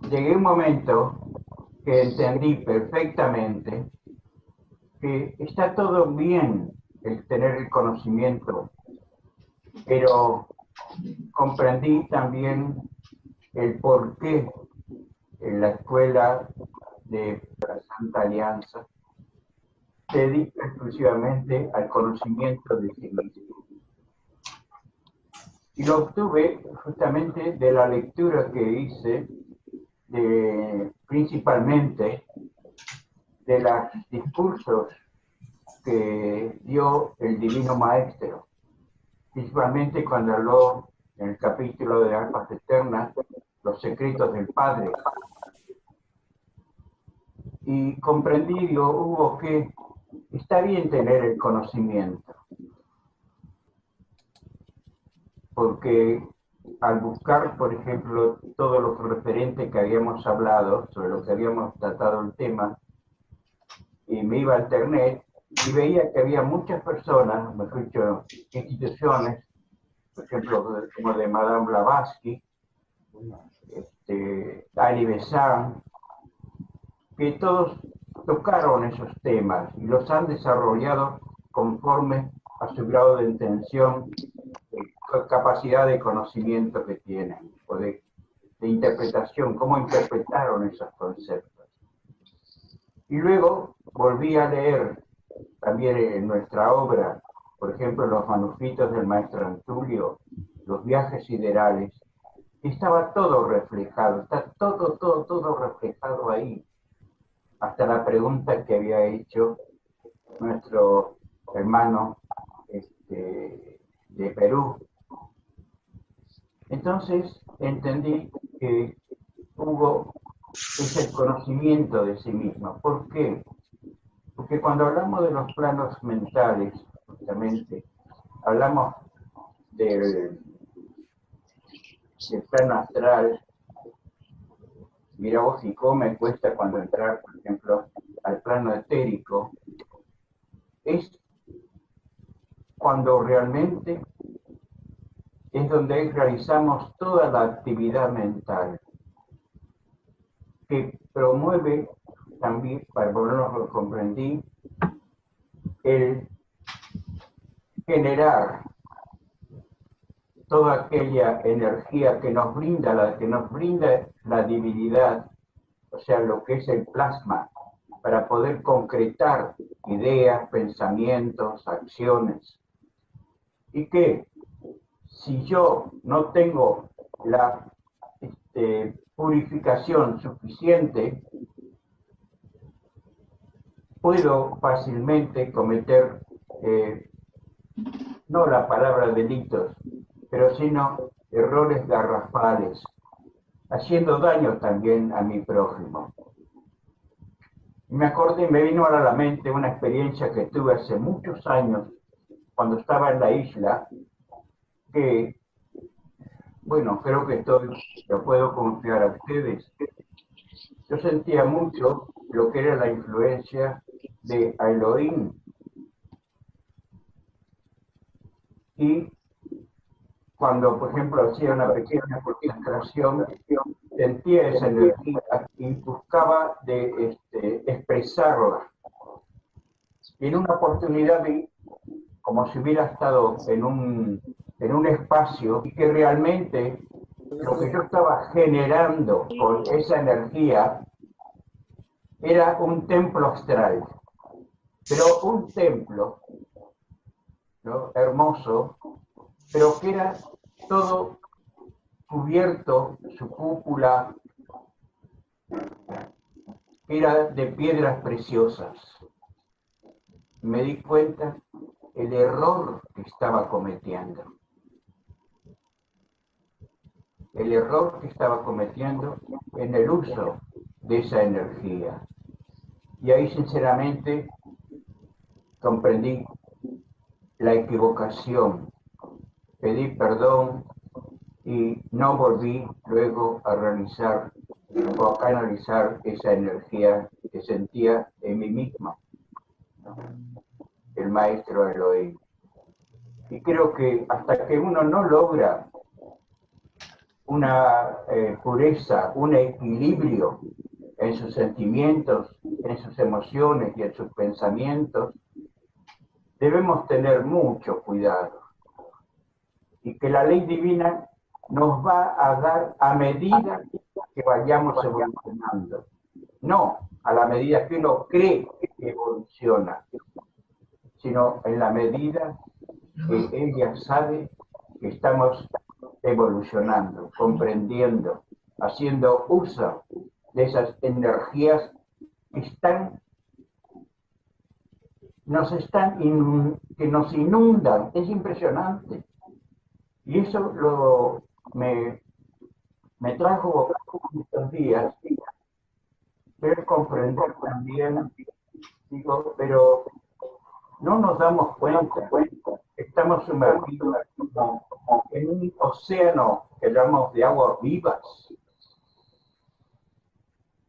llegué a un momento que entendí perfectamente que está todo bien el tener el conocimiento, pero comprendí también el por qué en la escuela de la Santa Alianza se dedica exclusivamente al conocimiento de sí mismo. Y lo obtuve justamente de la lectura que hice principalmente de los discursos que dio el Divino Maestro, principalmente cuando habló en el capítulo de Almas Eternas, los secretos del Padre. Y comprendí, digo, Hugo, que está bien tener el conocimiento, porque al buscar, por ejemplo, todo lo referente que habíamos hablado, sobre lo que habíamos tratado el tema, y me iba a internet y veía que había muchas personas, mejor dicho, instituciones, por ejemplo, como de Madame Blavatsky, Ali Besant, que todos tocaron esos temas y los han desarrollado conforme a su grado de intención, capacidad de conocimiento que tienen, o de interpretación, cómo interpretaron esos conceptos. Y luego volví a leer también en nuestra obra, por ejemplo, los manuscritos del maestro Antulio, los viajes siderales, y estaba todo reflejado, está todo reflejado ahí, hasta la pregunta que había hecho nuestro hermano de Perú. Entonces entendí que Hugo es el conocimiento de sí mismo. ¿Por qué? Porque cuando hablamos de los planos mentales, justamente, hablamos del plano astral. Mira vos y cómo me cuesta cuando entrar, por ejemplo, al plano etérico. Es cuando realmente es donde realizamos toda la actividad mental que promueve también, para por lo menos lo comprendí, el generar toda aquella energía que nos brinda la divinidad, o sea, lo que es el plasma, para poder concretar ideas, pensamientos, acciones. Y que si yo no tengo la purificación suficiente, puedo fácilmente cometer, no la palabra delitos, pero sino errores garrafales, haciendo daño también a mi prójimo. Me acordé, me vino a la mente una experiencia que tuve hace muchos años, cuando estaba en la isla, que, bueno, creo que lo puedo confiar a ustedes. Yo sentía mucho lo que era la influencia de Elohim. Y cuando, por ejemplo, hacía una pequeña concentración, sentía esa energía y buscaba de expresarla. Y en una oportunidad vi como si hubiera estado en un espacio y que realmente lo que yo estaba generando con esa energía era un templo astral, pero un templo, ¿no?, hermoso, pero que era todo cubierto, su cúpula era de piedras preciosas. Me di cuenta el error que estaba cometiendo. El error que estaba cometiendo en el uso de esa energía. Y ahí sinceramente comprendí la equivocación, pedí perdón y no volví luego a realizar o a canalizar esa energía que sentía en mí mismo, ¿no?, el maestro Elohim. Y creo que hasta que uno no logra una pureza, un equilibrio en sus sentimientos, en sus emociones y en sus pensamientos, debemos tener mucho cuidado. Y que la ley divina nos va a dar a medida que vayamos evolucionando. No a la medida que uno cree que evoluciona, sino en la medida que ella sabe que estamos evolucionando, comprendiendo, haciendo uso de esas energías que que nos inundan. Es impresionante. Y eso me trajo estos días, ver comprender también, digo, pero no nos damos cuenta, estamos sumergidos en un océano que llamamos de aguas vivas,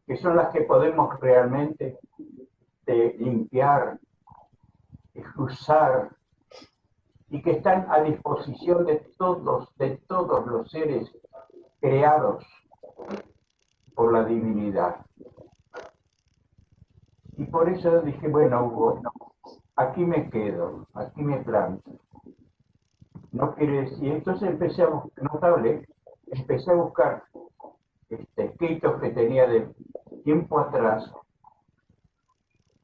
que son las que podemos realmente limpiar, usar, y que están a disposición de todos los seres creados por la divinidad. Y por eso dije, bueno, Hugo, aquí me quedo, aquí me planto. No quiere decir, entonces empecé a buscar escritos que tenía de tiempo atrás,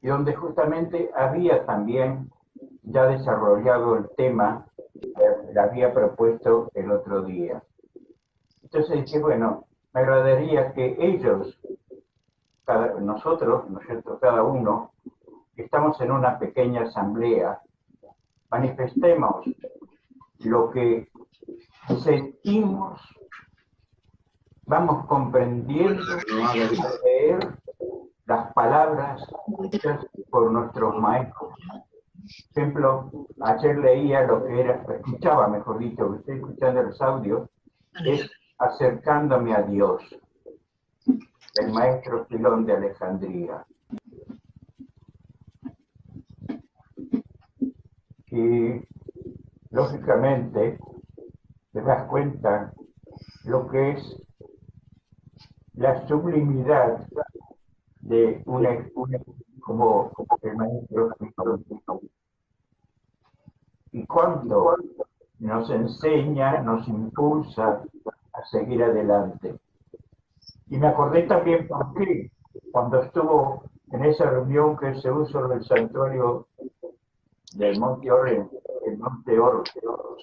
y donde justamente había también ya desarrollado el tema que le había propuesto el otro día. Entonces dije, bueno, me agradaría que ellos, nosotros, ¿no es cierto?, cada uno, que estamos en una pequeña asamblea, manifestemos lo que sentimos, vamos comprendiendo, leer las palabras dichas por nuestros maestros. Por ejemplo, ayer leía lo que era, escuchaba, mejor dicho, que estoy escuchando los audios, es Acercándome a Dios, del maestro Filón de Alejandría. Y, lógicamente, te das cuenta lo que es la sublimidad de como el maestro Filón. Y cuánto nos enseña, nos impulsa a seguir adelante. Y me acordé también por qué, cuando estuvo en esa reunión que se usó del santuario del Monte Oro, el Monte Oro,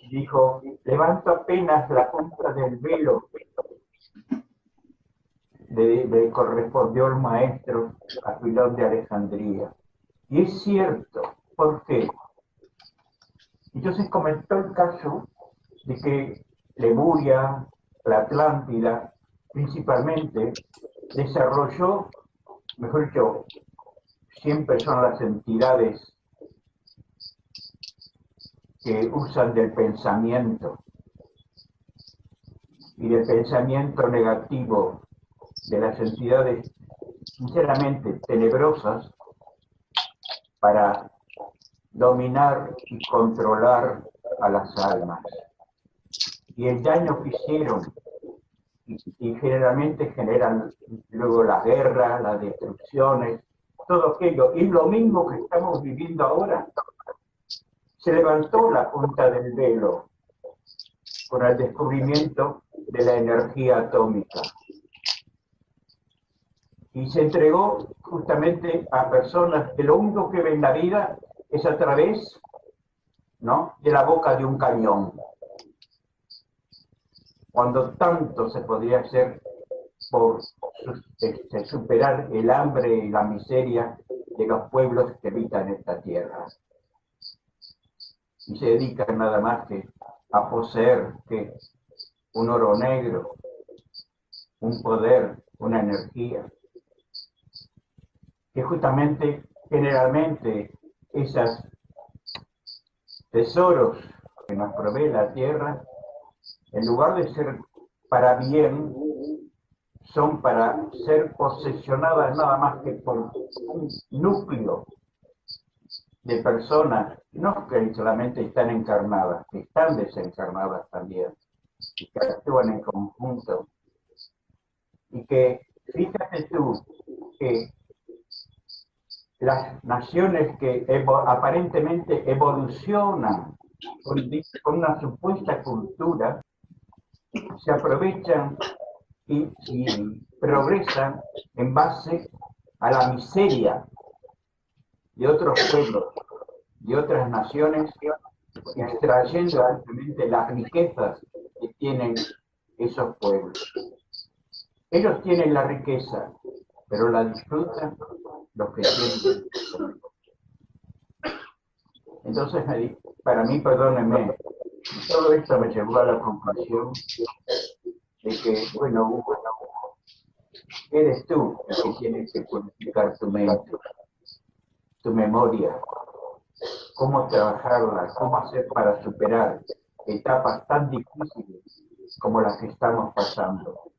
dijo, levanto apenas la punta del velo, le correspondió al maestro a Filón de Alejandría. Y es cierto, ¿por qué? Entonces comentó el caso de que Lemuria, la Atlántida, principalmente, desarrolló, mejor dicho, siempre son las entidades que usan del pensamiento y del pensamiento negativo de las entidades sinceramente tenebrosas para dominar y controlar a las almas. Y el daño que hicieron, y generalmente generan luego la guerra, las destrucciones, todo aquello, y lo mismo que estamos viviendo ahora. Se levantó la punta del velo con el descubrimiento de la energía atómica y se entregó justamente a personas que lo único que ven la vida es a través, ¿no?, de la boca de un cañón, cuando tanto se podría hacer por superar el hambre y la miseria de los pueblos que habitan esta tierra. Y se dedican nada más que a poseer que un oro negro, un poder, una energía, que justamente, generalmente, esos tesoros que nos provee la tierra, en lugar de ser para bien, son para ser posesionadas nada más que por un núcleo de personas, no que solamente están encarnadas, que están desencarnadas también, que actúan en conjunto. Y que, fíjate tú, que las naciones que aparentemente evolucionan con una supuesta cultura, se aprovechan y progresan en base a la miseria de otros pueblos, de otras naciones, extrayendo simplemente las riquezas que tienen esos pueblos. Ellos tienen la riqueza, pero la disfrutan los que tienen. Entonces, para mí, perdónenme, todo esto me llevó a la conclusión de que, bueno, eres tú el que tienes que purificar tu mente, tu memoria, cómo trabajarla, cómo hacer para superar etapas tan difíciles como las que estamos pasando.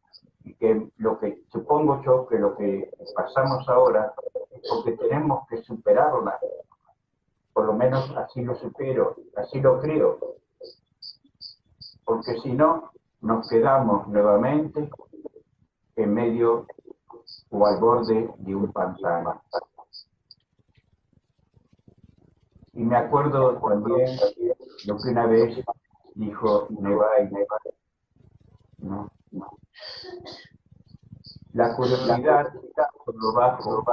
Y que lo que supongo yo que lo que pasamos ahora es porque tenemos que superarla. Por lo menos así lo supero, así lo creo. Porque si no, nos quedamos nuevamente en medio o al borde de un pantano. Y me acuerdo también lo que una vez dijo Nevai, ¿no? La curiosidad por lo bajo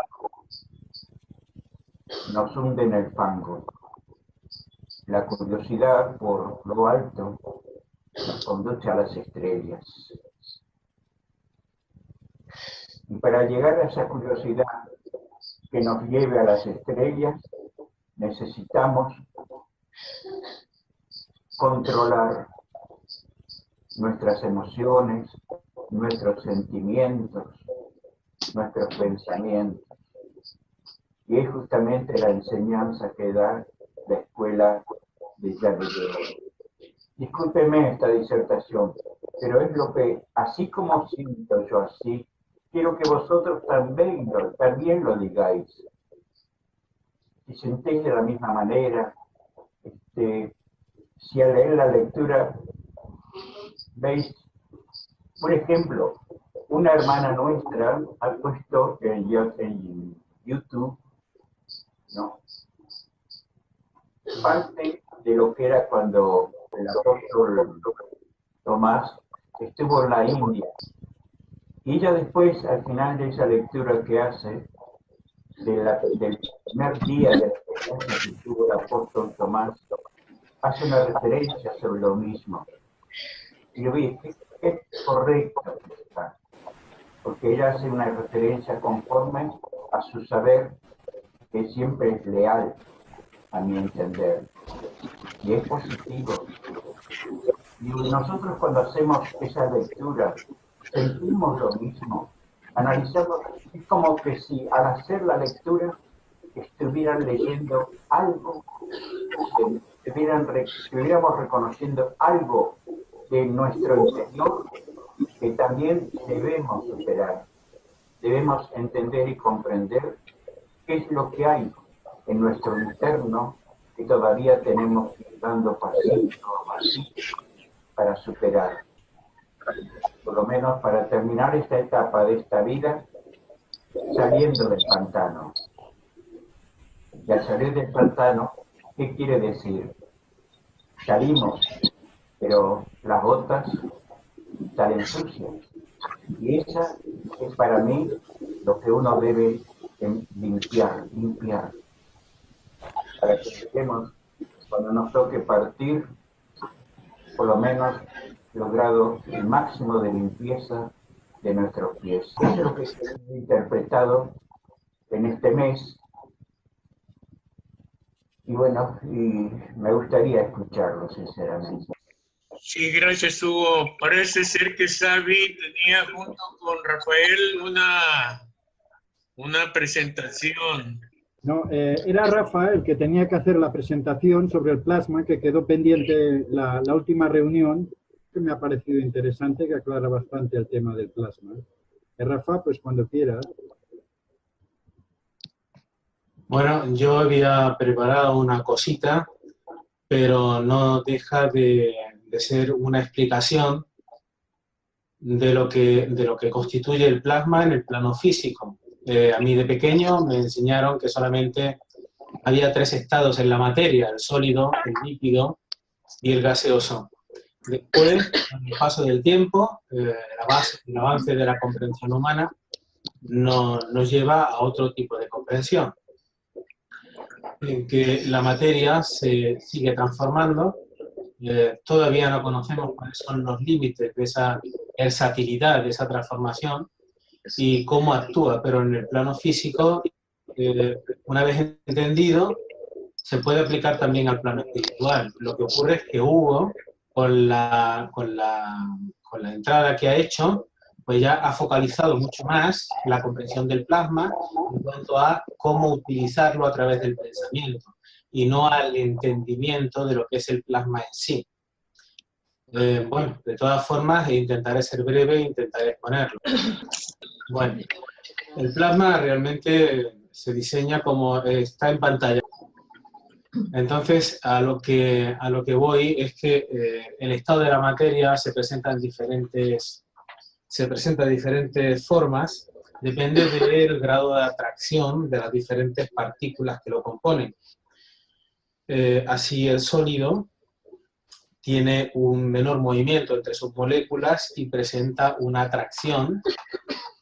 nos hunde en el fango. La curiosidad por lo alto nos conduce a las estrellas. Y para llegar a esa curiosidad que nos lleve a las estrellas, necesitamos controlar nuestras emociones, nuestros sentimientos, nuestros pensamientos. Y es justamente la enseñanza que da la escuela de Jacques. Discúlpeme esta disertación, pero es lo que, así como siento yo así, quiero que vosotros también lo digáis. Si sentís de la misma manera, si al leer la lectura veis, por ejemplo, una hermana nuestra ha puesto en YouTube, ¿no?, parte de lo que era cuando el apóstol Tomás estuvo en la India. Y ella después, al final de esa lectura que hace, del primer día de la experiencia que tuvo el apóstol Tomás, hace una referencia sobre lo mismo. Y yo vi, es correcto, porque ella hace una referencia conforme a su saber, que siempre es leal, a mi entender, y es positivo. Y nosotros cuando hacemos esa lectura, sentimos lo mismo. Analizamos, es como que si al hacer la lectura estuvieran leyendo algo, estuviéramos reconociendo algo de nuestro interior que también debemos superar. Debemos entender y comprender qué es lo que hay en nuestro interno que todavía tenemos que ir dando pasito a pasito para superar. Por lo menos para terminar esta etapa de esta vida saliendo del pantano. Y al salir del pantano, ¿qué quiere decir? Salimos, pero las botas salen sucias. Y esa es para mí lo que uno debe limpiar. Para que estemos, cuando nos toque partir, por lo menos logrado el máximo de limpieza de nuestros pies. Eso es lo que he interpretado en este mes. Y bueno, y me gustaría escucharlo, sinceramente. Sí, gracias, Hugo. Parece ser que Xavi tenía junto con Rafael una presentación. No, era Rafa el que tenía que hacer la presentación sobre el plasma, que quedó pendiente la última reunión, que me ha parecido interesante, que aclara bastante el tema del plasma. Rafa, pues cuando quiera. Bueno, yo había preparado una cosita, pero no deja de de ser una explicación de lo que constituye el plasma en el plano físico. A mí de pequeño me enseñaron que solamente había 3 estados en la materia: el sólido, el líquido y el gaseoso. Después, con el paso del tiempo, el avance de la comprensión humana nos lleva a otro tipo de comprensión, en que la materia se sigue transformando. Todavía no conocemos cuáles son los límites de esa versatilidad, de esa transformación y cómo actúa, pero en el plano físico, una vez entendido, se puede aplicar también al plano espiritual. Lo que ocurre es que Hugo, con la entrada que ha hecho, pues ya ha focalizado mucho más la comprensión del plasma en cuanto a cómo utilizarlo a través del pensamiento y no al entendimiento de lo que es el plasma en sí. Bueno, de todas formas, intentaré ser breve e intentaré exponerlo. Bueno, el plasma realmente se diseña como está en pantalla. Entonces, a lo que voy es que el estado de la materia se presenta de diferentes formas, depende del grado de atracción de las diferentes partículas que lo componen. Así el sólido tiene un menor movimiento entre sus moléculas y presenta una atracción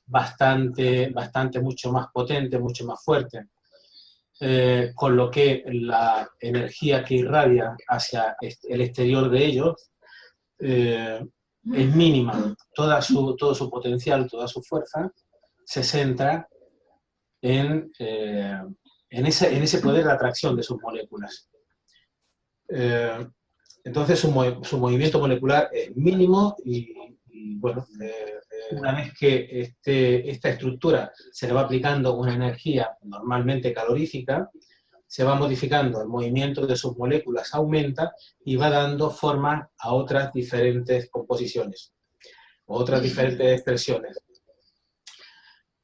bastante mucho más potente, mucho más fuerte. Con lo que la energía que irradia hacia el exterior de ellos es mínima. Todo su potencial, toda su fuerza se centra en ese poder de atracción de sus moléculas. Entonces su movimiento molecular es mínimo y bueno, una vez que esta estructura se le va aplicando una energía normalmente calorífica, se va modificando, el movimiento de sus moléculas aumenta y va dando forma a otras diferentes composiciones, otras diferentes expresiones.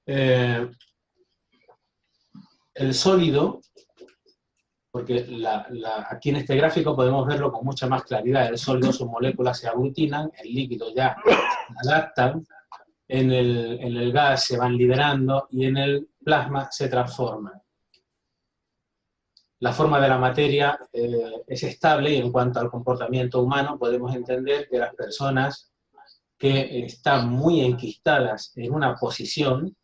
El sólido, porque aquí en este gráfico podemos verlo con mucha más claridad, el sólido, sus moléculas se aglutinan, el líquido ya se adaptan, en el gas se van liberando y en el plasma se transforman. La forma de la materia es estable y en cuanto al comportamiento humano podemos entender que las personas que están muy enquistadas en una posición,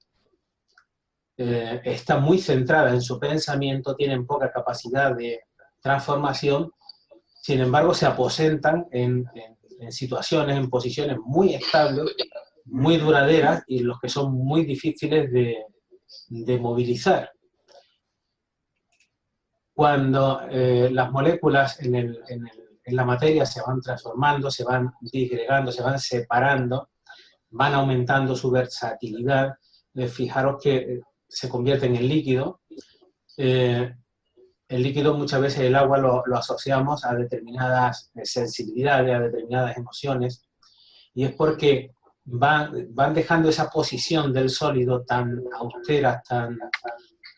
están muy centradas en su pensamiento, tienen poca capacidad de transformación, sin embargo se aposentan en situaciones, en posiciones muy estables, muy duraderas y los que son muy difíciles de movilizar. Cuando las moléculas en la materia se van transformando, se van disgregando, se van separando, van aumentando su versatilidad, fijaros que se convierten en líquido. El líquido muchas veces el agua lo asociamos a determinadas sensibilidades, a determinadas emociones, y es porque van dejando esa posición del sólido tan austera,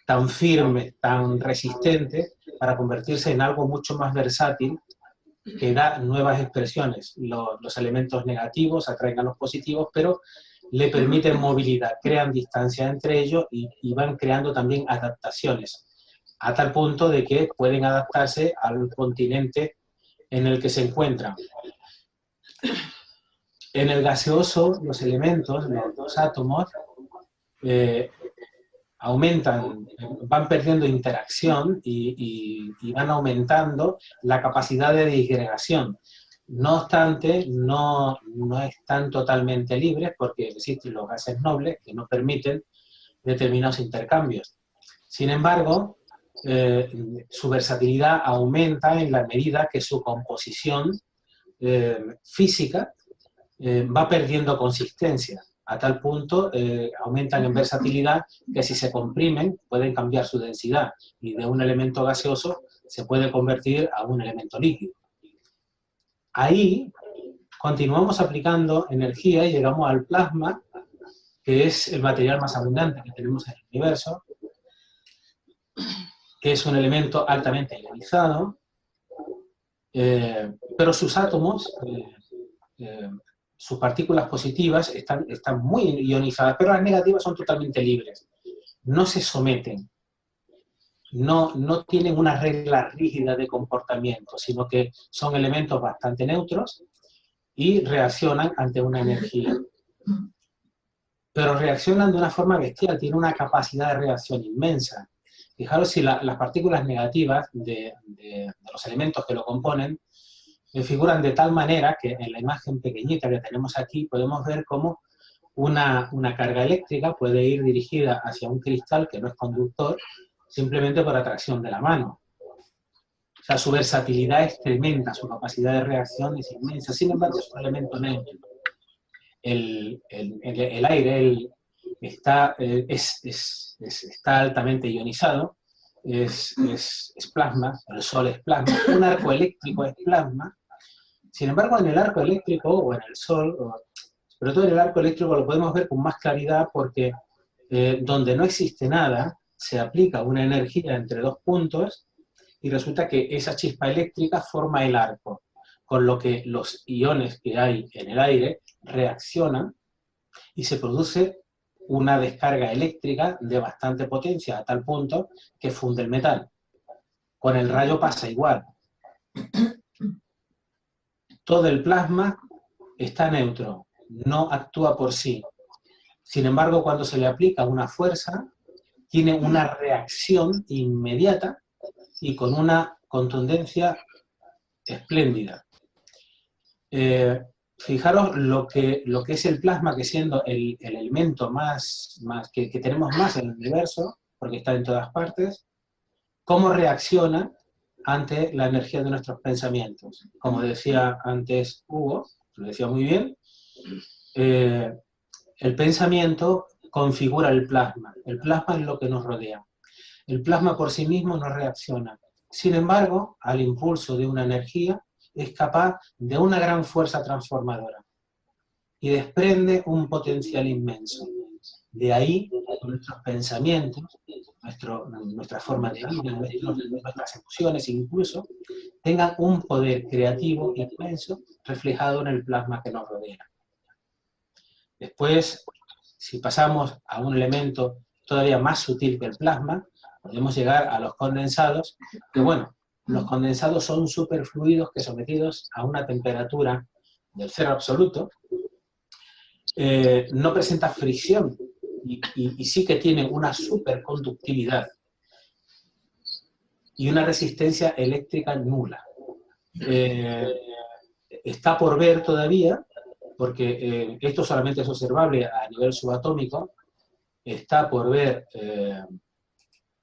tan firme, tan resistente, para convertirse en algo mucho más versátil, que da nuevas expresiones. Los elementos negativos atraen a los positivos, pero le permiten movilidad, crean distancia entre ellos y van creando también adaptaciones, a tal punto de que pueden adaptarse al continente en el que se encuentran. En el gaseoso, los elementos, los dos átomos, aumentan, van perdiendo interacción y van aumentando la capacidad de disgregación. No obstante, no están totalmente libres porque existen los gases nobles que no permiten determinados intercambios. Sin embargo, su versatilidad aumenta en la medida que su composición física va perdiendo consistencia. A tal punto aumentan en versatilidad que si se comprimen pueden cambiar su densidad y de un elemento gaseoso se puede convertir a un elemento líquido. Ahí continuamos aplicando energía y llegamos al plasma, que es el material más abundante que tenemos en el universo, que es un elemento altamente ionizado, pero sus átomos, sus partículas positivas están muy ionizadas, pero las negativas son totalmente libres. No se someten, no tienen una regla rígida de comportamiento, sino que son elementos bastante neutros y reaccionan ante una energía. Pero reaccionan de una forma bestial, tienen una capacidad de reacción inmensa. Fijaros si las partículas negativas de los elementos que lo componen figuran de tal manera que en la imagen pequeñita que tenemos aquí podemos ver cómo una carga eléctrica puede ir dirigida hacia un cristal que no es conductor simplemente por atracción de la mano. O sea, su versatilidad es tremenda, su capacidad de reacción es inmensa. Sin embargo, es un elemento neutro. El aire está altamente ionizado, es plasma, el Sol es plasma, un arco eléctrico es plasma. Sin embargo, en el arco eléctrico o en el Sol, sobre todo en el arco eléctrico lo podemos ver con más claridad porque donde no existe nada, se aplica una energía entre dos puntos y resulta que esa chispa eléctrica forma el arco, con lo que los iones que hay en el aire reaccionan y se produce una descarga eléctrica de bastante potencia, a tal punto que funde el metal. Con el rayo pasa igual. Todo el plasma está neutro, no actúa por sí. Sin embargo, cuando se le aplica una fuerza, tiene una reacción inmediata y con una contundencia espléndida. Fijaros lo que es el plasma, que siendo el elemento que tenemos más en el universo, porque está en todas partes, cómo reacciona ante la energía de nuestros pensamientos. Como decía antes Hugo, lo decía muy bien, el pensamiento configura el plasma es lo que nos rodea. El plasma por sí mismo no reacciona. Sin embargo, al impulso de una energía, es capaz de una gran fuerza transformadora y desprende un potencial inmenso. De ahí nuestros pensamientos, nuestra forma de vida, nuestras emociones incluso, tengan un poder creativo inmenso reflejado en el plasma que nos rodea. Después, si pasamos a un elemento todavía más sutil que el plasma, podemos llegar a los condensados, que bueno, los condensados son superfluidos que sometidos a una temperatura del cero absoluto, no presenta fricción y sí que tienen una superconductividad y una resistencia eléctrica nula. Está por ver todavía, porque esto solamente es observable a nivel subatómico, está por ver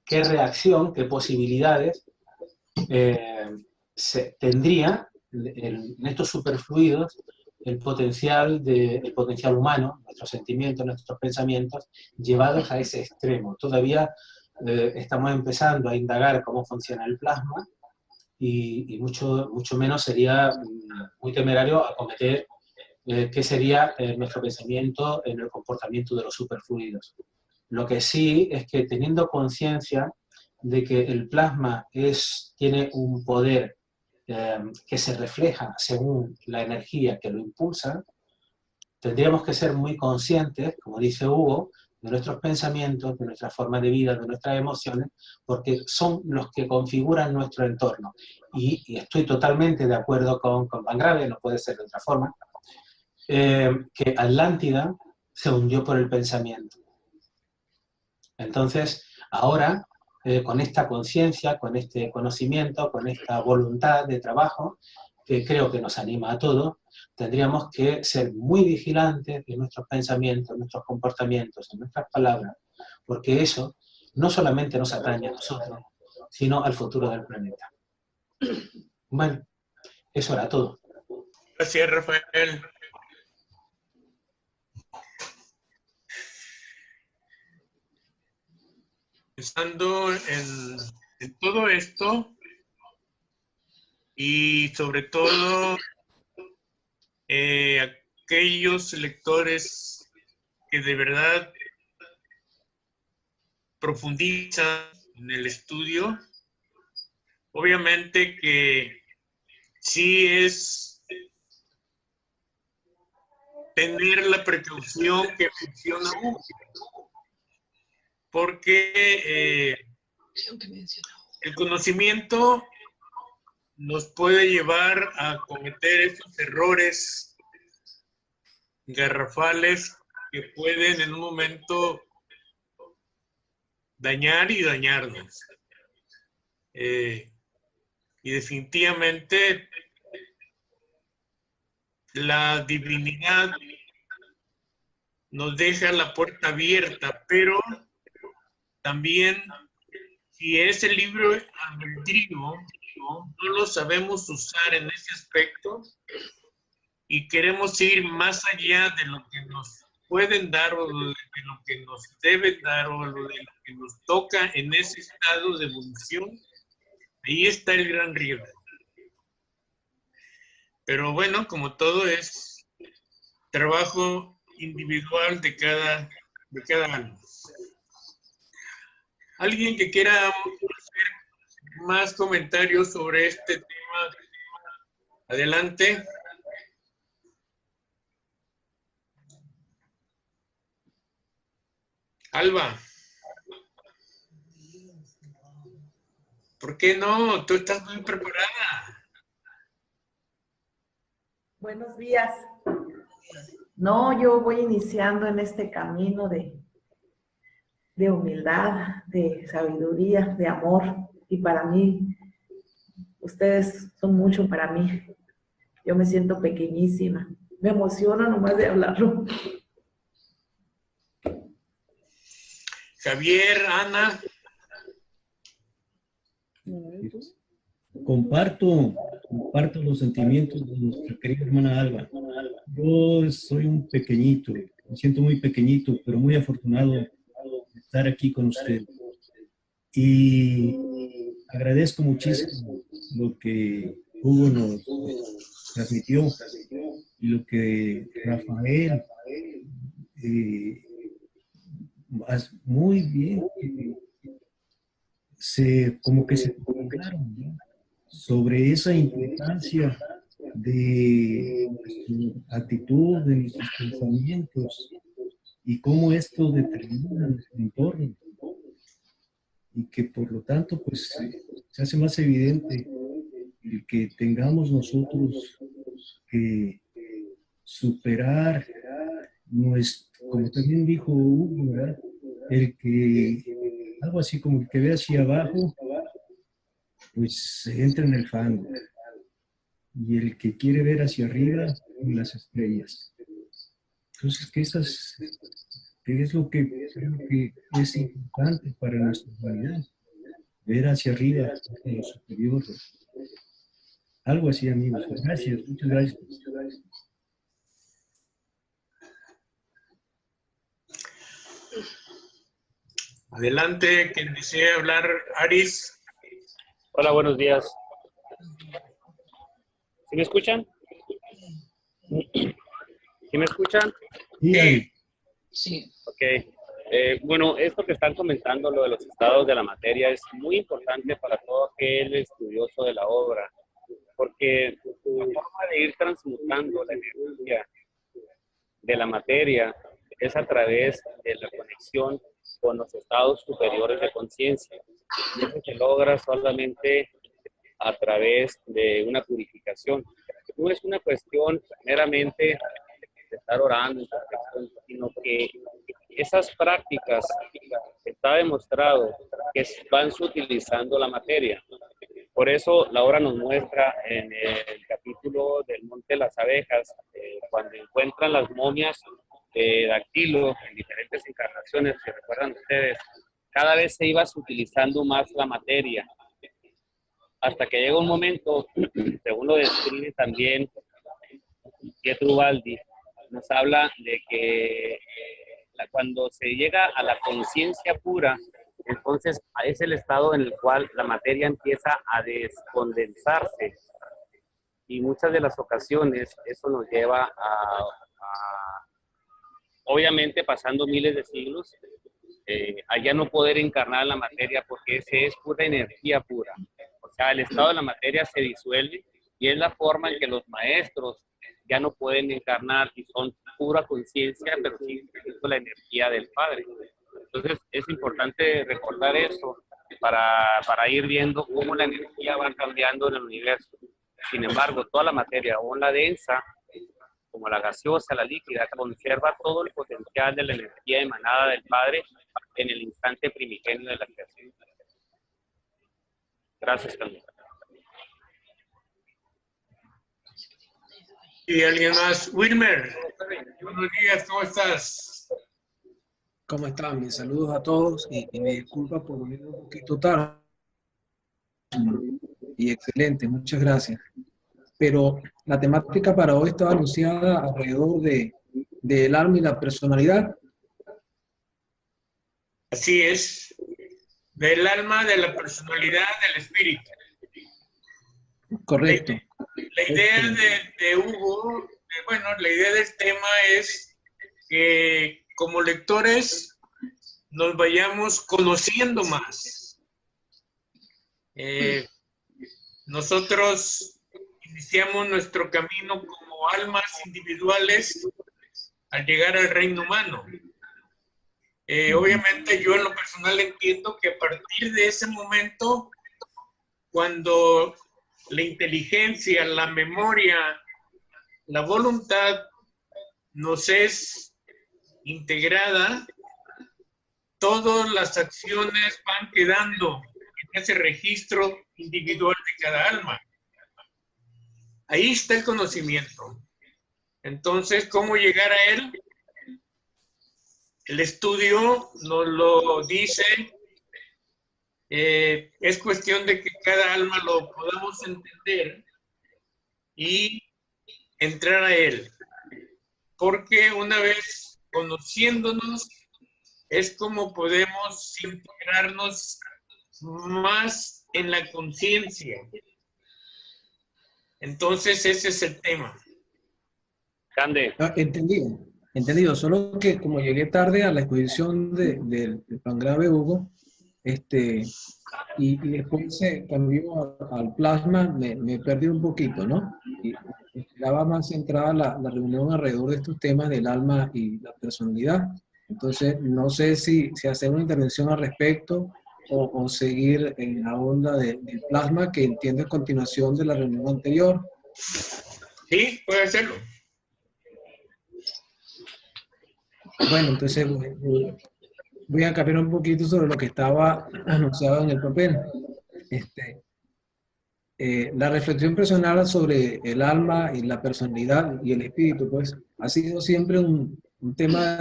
qué reacción, qué posibilidades tendría en estos superfluidos el potencial humano, nuestros sentimientos, nuestros pensamientos, llevados a ese extremo. Todavía estamos empezando a indagar cómo funciona el plasma y mucho menos sería muy temerario acometer qué sería nuestro pensamiento en el comportamiento de los superfluidos. Lo que sí es que teniendo conciencia de que el plasma tiene un poder que se refleja según la energía que lo impulsa, tendríamos que ser muy conscientes, como dice Hugo, de nuestros pensamientos, de nuestra forma de vida, de nuestras emociones, porque son los que configuran nuestro entorno. Y estoy totalmente de acuerdo con Pangrave, no puede ser de otra forma, que Atlántida se hundió por el pensamiento. Entonces, ahora, con esta conciencia, con este conocimiento, con esta voluntad de trabajo, que creo que nos anima a todos, tendríamos que ser muy vigilantes en nuestros pensamientos, en nuestros comportamientos, en nuestras palabras, porque eso no solamente nos atañe a nosotros, sino al futuro del planeta. Bueno, eso era todo. Gracias, Rafael. Pensando en todo esto y sobre todo aquellos lectores que de verdad profundizan en el estudio, obviamente que sí es tener la precaución que menciona Hugo, porque el conocimiento nos puede llevar a cometer esos errores garrafales que pueden en un momento dañar y dañarnos. Y definitivamente la divinidad nos deja la puerta abierta, pero también si ese libro albedrío no lo sabemos usar en ese aspecto y queremos ir más allá de lo que nos pueden dar o de lo que nos deben dar o de lo que nos toca en ese estado de evolución, ahí está el gran riesgo. Pero bueno, como todo es trabajo individual de cada alma. ¿Alguien que quiera hacer más comentarios sobre este tema? Adelante. Alba. ¿Por qué no? Tú estás muy preparada. Buenos días. No, yo voy iniciando en este camino de humildad, de sabiduría, de amor. Y para mí, ustedes son mucho para mí. Yo me siento pequeñísima. Me emociono nomás de hablarlo. Javier, Ana. Comparto los sentimientos de nuestra querida hermana Alba. Yo soy un pequeñito, me siento muy pequeñito, pero muy afortunado de estar aquí con usted. Y agradezco muchísimo lo que Hugo nos transmitió y lo que Rafael muy bien como que se colocaron, ¿no?, sobre esa importancia de nuestra actitud, de nuestros pensamientos y cómo esto determina nuestro entorno, y que por lo tanto pues se hace más evidente el que tengamos nosotros que superar como también dijo Hugo, ¿verdad?, el que algo así como el que ve hacia abajo pues se entra en el fango, y el que quiere ver hacia arriba en las estrellas. Entonces que es lo que creo que es importante para nuestra humanidad, ver hacia arriba, hacia lo superior. Algo así, amigos. Gracias, muchas gracias. Adelante, quien desee hablar, Aris. Hola, buenos días. ¿Sí me escuchan? ¿Sí me escuchan? Sí. Sí. Ok. Bueno, esto que están comentando, lo de los estados de la materia, es muy importante para todo aquel estudioso de la obra, porque la forma de ir transmutando la energía de la materia es a través de la conexión con los estados superiores de conciencia. Y eso se logra solamente a través de una purificación. No es una cuestión meramente de estar orando, sino que esas prácticas está demostrado que van sutilizando la materia. Por eso la obra nos muestra en el capítulo del Monte de las Abejas, cuando encuentran las momias de Dactilo en diferentes encarnaciones, si recuerdan ustedes, cada vez se iba sutilizando más la materia, hasta que llega un momento, según lo describe también Pietro Ubaldi, nos habla de que cuando se llega a la conciencia pura, entonces es el estado en el cual la materia empieza a descondensarse, y muchas de las ocasiones eso nos lleva a obviamente pasando miles de siglos, a ya no poder encarnar la materia, porque ese es pura energía pura. O sea, el estado de la materia se disuelve Y es la forma en que los maestros ya no pueden encarnar y son pura conciencia, pero sí la energía del Padre. Entonces es importante recordar eso para ir viendo cómo la energía va cambiando en el universo. Sin embargo, toda la materia, aún la densa, como la gaseosa, la líquida, conserva todo el potencial de la energía emanada del Padre en el instante primigenio de la creación. Gracias, Carlos. ¿Y alguien más? Wilmer, buenos días, ¿cómo estás? ¿Cómo están? Mis saludos a todos y me disculpa por venir un poquito tarde. Y excelente, muchas gracias. Pero la temática para hoy estaba anunciada alrededor del alma y la personalidad. Así es, del alma, de la personalidad, del espíritu. Correcto. La idea de Hugo, bueno, la idea del tema es que como lectores nos vayamos conociendo más. Nosotros iniciamos nuestro camino como almas individuales al llegar al reino humano. Obviamente yo en lo personal entiendo que a partir de ese momento, cuando la inteligencia, la memoria, la voluntad nos es integrada, todas las acciones van quedando en ese registro individual de cada alma. Ahí está el conocimiento. Entonces, ¿cómo llegar a él? El estudio nos lo dice. Es cuestión de que cada alma lo podamos entender y entrar a él. Porque una vez conociéndonos, es como podemos integrarnos más en la conciencia. Entonces, ese es el tema. Cande. Entendido. Solo que como llegué tarde a la exposición del Pangrave Hugo, y después se cambió al plasma, me perdí un poquito, ¿no? Y estaba más centrada la reunión alrededor de estos temas del alma y la personalidad. Entonces, no sé si hacer una intervención al respecto o seguir en la onda del plasma que entiendo a continuación de la reunión anterior. Sí, puede hacerlo. Bueno, entonces voy a cambiar un poquito sobre lo que estaba anunciado en el papel. La reflexión personal sobre el alma y la personalidad y el espíritu, pues, ha sido siempre un tema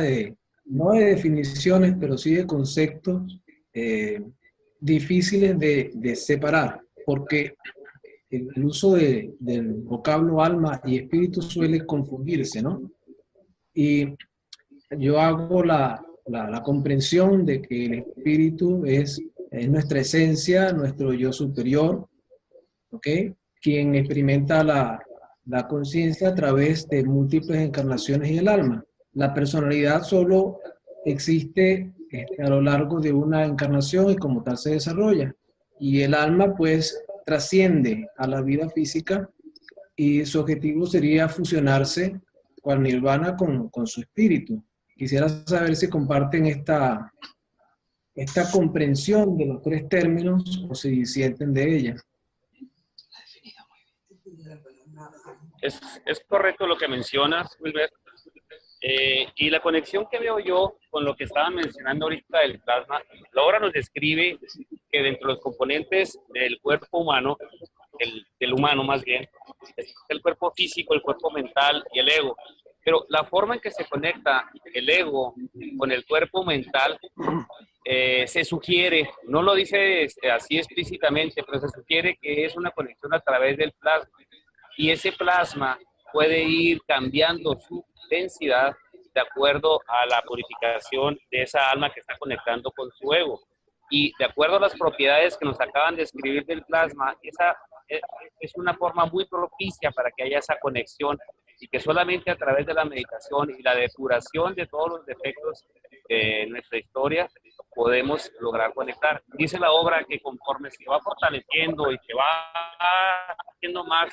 no de definiciones, pero sí de conceptos difíciles de separar, porque el uso del vocablo alma y espíritu suele confundirse, ¿no? Y yo hago la comprensión de que el espíritu es nuestra esencia, nuestro yo superior, ¿ok? Quien experimenta la conciencia a través de múltiples encarnaciones en el alma. La personalidad solo existe a lo largo de una encarnación y como tal se desarrolla. Y el alma pues trasciende a la vida física y su objetivo sería fusionarse con nirvana con su espíritu. Quisiera saber si comparten esta comprensión de los tres términos o si disienten de ella. Es correcto lo que mencionas, Wilber. Y la conexión que veo yo con lo que estaban mencionando ahorita del plasma, la obra nos describe que dentro de los componentes del cuerpo humano, del humano más bien, es el cuerpo físico, el cuerpo mental y el ego. Pero la forma en que se conecta el ego con el cuerpo mental se sugiere, no lo dice así explícitamente, pero se sugiere que es una conexión a través del plasma. Y ese plasma puede ir cambiando su densidad de acuerdo a la purificación de esa alma que está conectando con su ego. Y de acuerdo a las propiedades que nos acaban de escribir del plasma, esa es una forma muy propicia para que haya esa conexión y que solamente a través de la meditación y la depuración de todos los defectos de nuestra historia podemos lograr conectar. Dice la obra que conforme se va fortaleciendo y se va haciendo más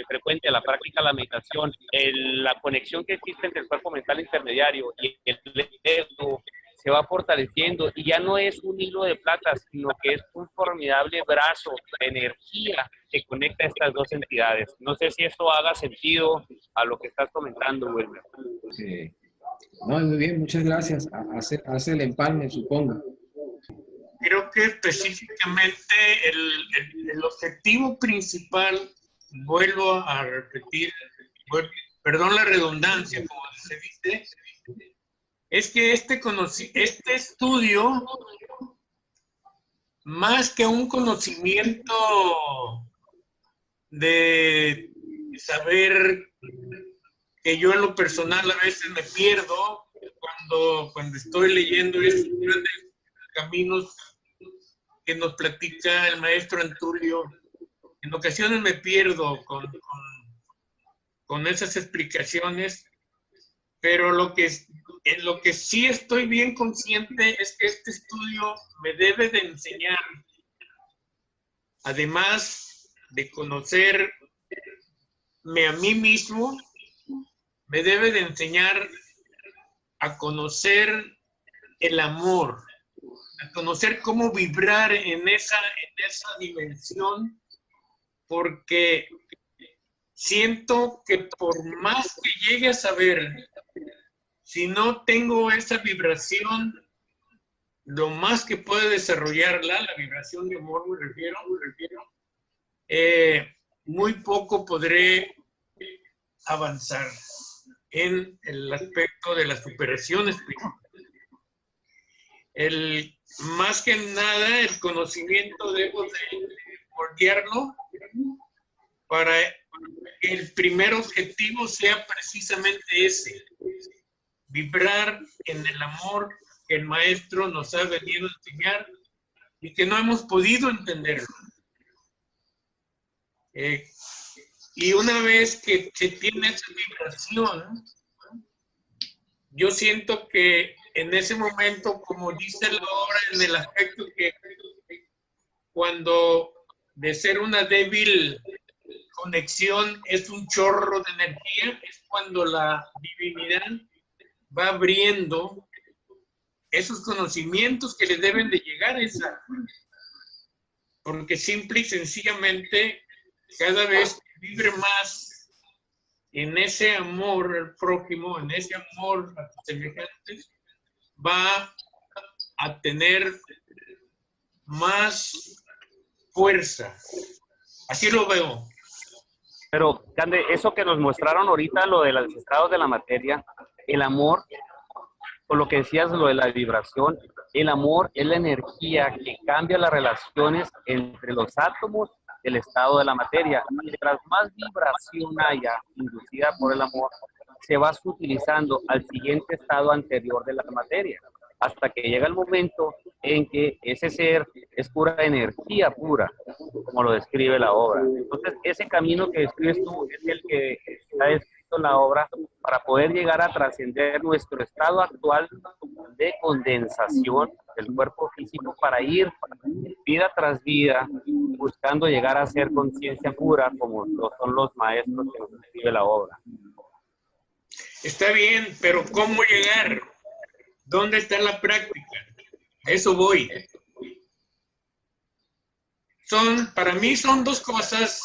frecuente la práctica de la meditación, la conexión que existe entre el cuerpo mental intermediario y el ego se va fortaleciendo y ya no es un hilo de plata, sino que es un formidable brazo de energía que conecta estas dos entidades. No sé si esto haga sentido a lo que estás comentando, Wilmer. No, muy bien, muchas gracias. Hace el empalme, supongo. Creo que específicamente el objetivo principal, vuelvo a repetir, perdón la redundancia, como se dice, es que este estudio, más que un conocimiento de saber que yo en lo personal a veces me pierdo cuando estoy leyendo estos grandes caminos que nos platica el maestro Antulio. En ocasiones me pierdo con esas explicaciones, pero en lo que sí estoy bien consciente es que este estudio me debe de enseñar, además de conocerme a mí mismo, me debe de enseñar a conocer el amor, a conocer cómo vibrar en esa dimensión, porque siento que por más que llegue a saber, si no tengo esa vibración, lo más que puede desarrollarla, la vibración de amor me refiero, muy poco podré avanzar en el aspecto de la superación espiritual. Más que nada, el conocimiento debo de moldearlo para que el primer objetivo sea precisamente ese: vibrar en el amor que el maestro nos ha venido a enseñar y que no hemos podido entenderlo. Y una vez que se tiene esa vibración, yo siento que en ese momento, como dice la obra, en el aspecto que cuando de ser una débil conexión es un chorro de energía, es cuando la divinidad va abriendo esos conocimientos que le deben de llegar a esa. Porque simple y sencillamente, cada vez que vibre más en ese amor al prójimo, en ese amor a tus semejantes, va a tener más fuerza. Así lo veo. Pero, Cande, eso que nos mostraron ahorita, lo de los estados de la materia, el amor, o lo que decías, lo de la vibración, el amor es la energía que cambia las relaciones entre los átomos del estado de la materia. Mientras más vibración haya inducida por el amor, se va sutilizando al siguiente estado anterior de la materia, hasta que llega el momento en que ese ser es pura energía pura, como lo describe la obra. Entonces, ese camino que describes tú es el que está descrito en la obra para poder llegar a trascender nuestro estado actual de condensación del cuerpo físico para ir vida tras vida buscando llegar a ser conciencia pura, como lo son los maestros que nos describe la obra. Está bien, pero ¿cómo llegar? ¿Dónde está la práctica? A eso voy. Para mí son dos cosas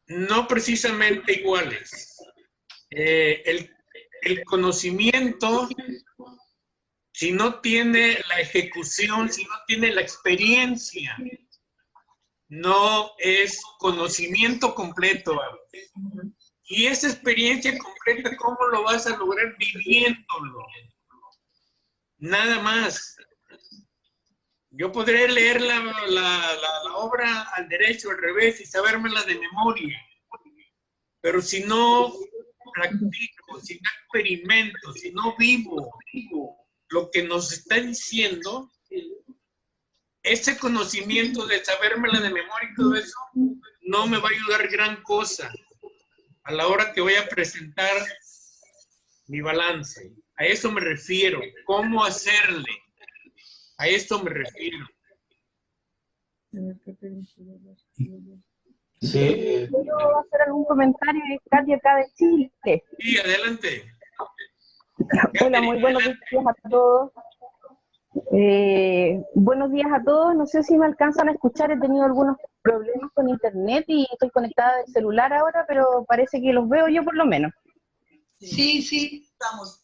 no precisamente iguales. El conocimiento, si no tiene la ejecución, si no tiene la experiencia, no es conocimiento completo. Y esa experiencia completa, ¿cómo lo vas a lograr? Viviéndolo. Nada más. Yo podré leer la obra al derecho, al revés y sabérmela de memoria. Pero si no practico, si no experimento, si no vivo lo que nos está diciendo, ese conocimiento de sabérmela de memoria y todo eso no me va a ayudar gran cosa. a la hora que voy a presentar mi balance. A eso me refiero. ¿Cómo hacerle? A esto me refiero. Sí. ¿Puedo hacer algún comentario? Katy, acá de Chile. Sí, adelante. Hola, muy buenos días a todos. Buenos días a todos. No sé si me alcanzan a escuchar. He tenido algunos problemas con internet y estoy conectada del celular ahora, pero parece que los veo yo por lo menos. Sí, sí, estamos.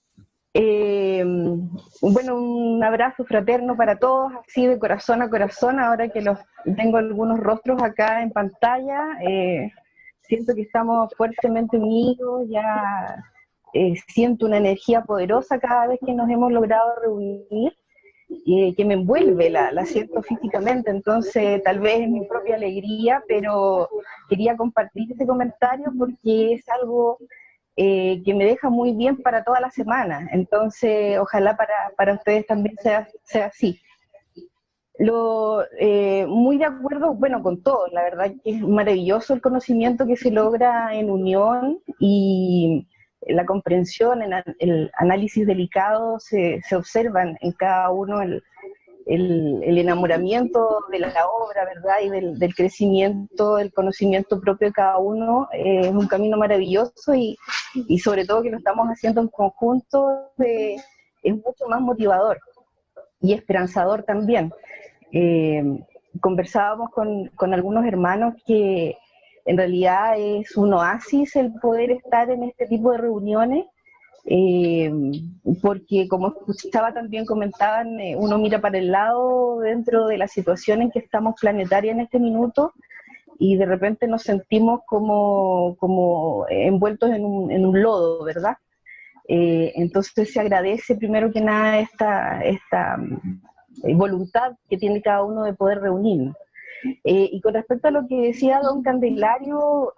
Bueno, un abrazo fraterno para todos, así de corazón a corazón. Ahora que tengo algunos rostros acá en pantalla, siento que estamos fuertemente unidos, ya siento una energía poderosa cada vez que nos hemos logrado reunir, que me envuelve, la siento físicamente, entonces tal vez es mi propia alegría, pero quería compartir ese comentario porque es algo que me deja muy bien para toda la semana, entonces ojalá para ustedes también sea así. Muy de acuerdo, bueno, con todos, la verdad que es maravilloso el conocimiento que se logra en unión y la comprensión, el análisis delicado se observan en cada uno el enamoramiento de la obra, ¿verdad? Y del crecimiento, del conocimiento propio de cada uno. Es un camino maravilloso y sobre todo que lo estamos haciendo en conjunto, es mucho más motivador y esperanzador también. Conversábamos con algunos hermanos que en realidad es un oasis el poder estar en este tipo de reuniones, porque como escuchaba también comentaban, uno mira para el lado dentro de la situación en que estamos planetaria en este minuto y de repente nos sentimos como envueltos en un lodo, ¿verdad? Entonces se agradece primero que nada esta voluntad que tiene cada uno de poder reunirnos. Y con respecto a lo que decía don Candelario,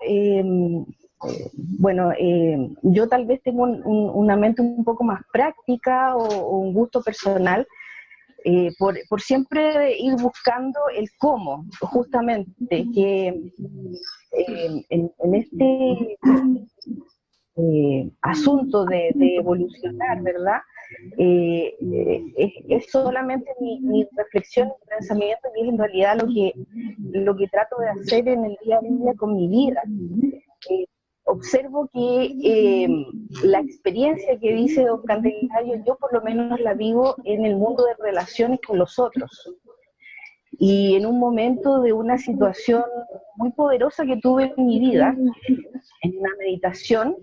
bueno, yo tal vez tengo una mente un poco más práctica o un gusto personal, por siempre ir buscando el cómo, justamente, que en este asunto de evolucionar, ¿verdad? Es solamente mi reflexión, mi pensamiento, y es en realidad lo que trato de hacer en el día a día con mi vida. Observo que la experiencia que dice don Candelario, yo por lo menos la vivo en el mundo de relaciones con los otros. Y en un momento de una situación muy poderosa que tuve en mi vida, en una meditación,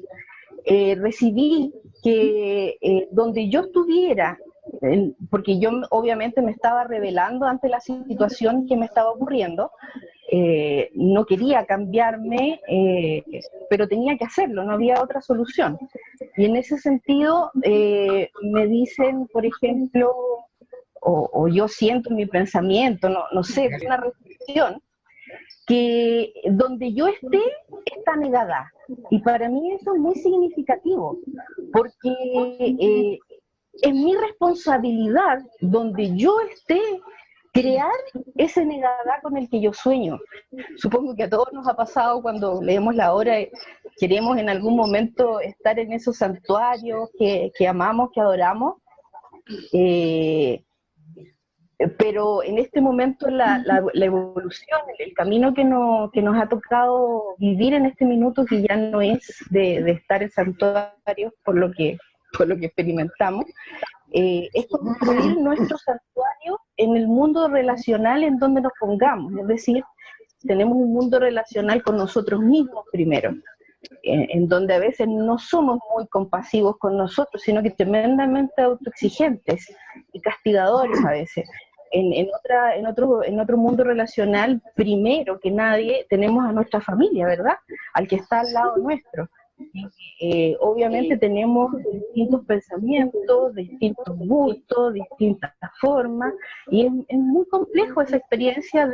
recibí que donde yo estuviera, porque yo obviamente me estaba rebelando ante la situación que me estaba ocurriendo, no quería cambiarme, pero tenía que hacerlo, no había otra solución. Y en ese sentido me dicen, por ejemplo, o yo siento en mi pensamiento, no sé, una reflexión, que donde yo esté, está negada. Y para mí eso es muy significativo, porque es mi responsabilidad, donde yo esté, crear ese negadá con el que yo sueño. Supongo que a todos nos ha pasado cuando leemos la obra, queremos en algún momento estar en esos santuarios que amamos, que adoramos, pero en este momento la evolución, el camino que nos ha tocado vivir en este minuto, que ya no es de estar en santuarios por lo que experimentamos, es construir nuestro santuario en el mundo relacional en donde nos pongamos, es decir, tenemos un mundo relacional con nosotros mismos primero, en donde a veces no somos muy compasivos con nosotros, sino que tremendamente autoexigentes y castigadores a veces. En otro mundo relacional, primero que nadie, tenemos a nuestra familia, ¿verdad? Al que está al lado nuestro. Obviamente tenemos distintos pensamientos, distintos gustos, distintas formas, y es muy complejo esa experiencia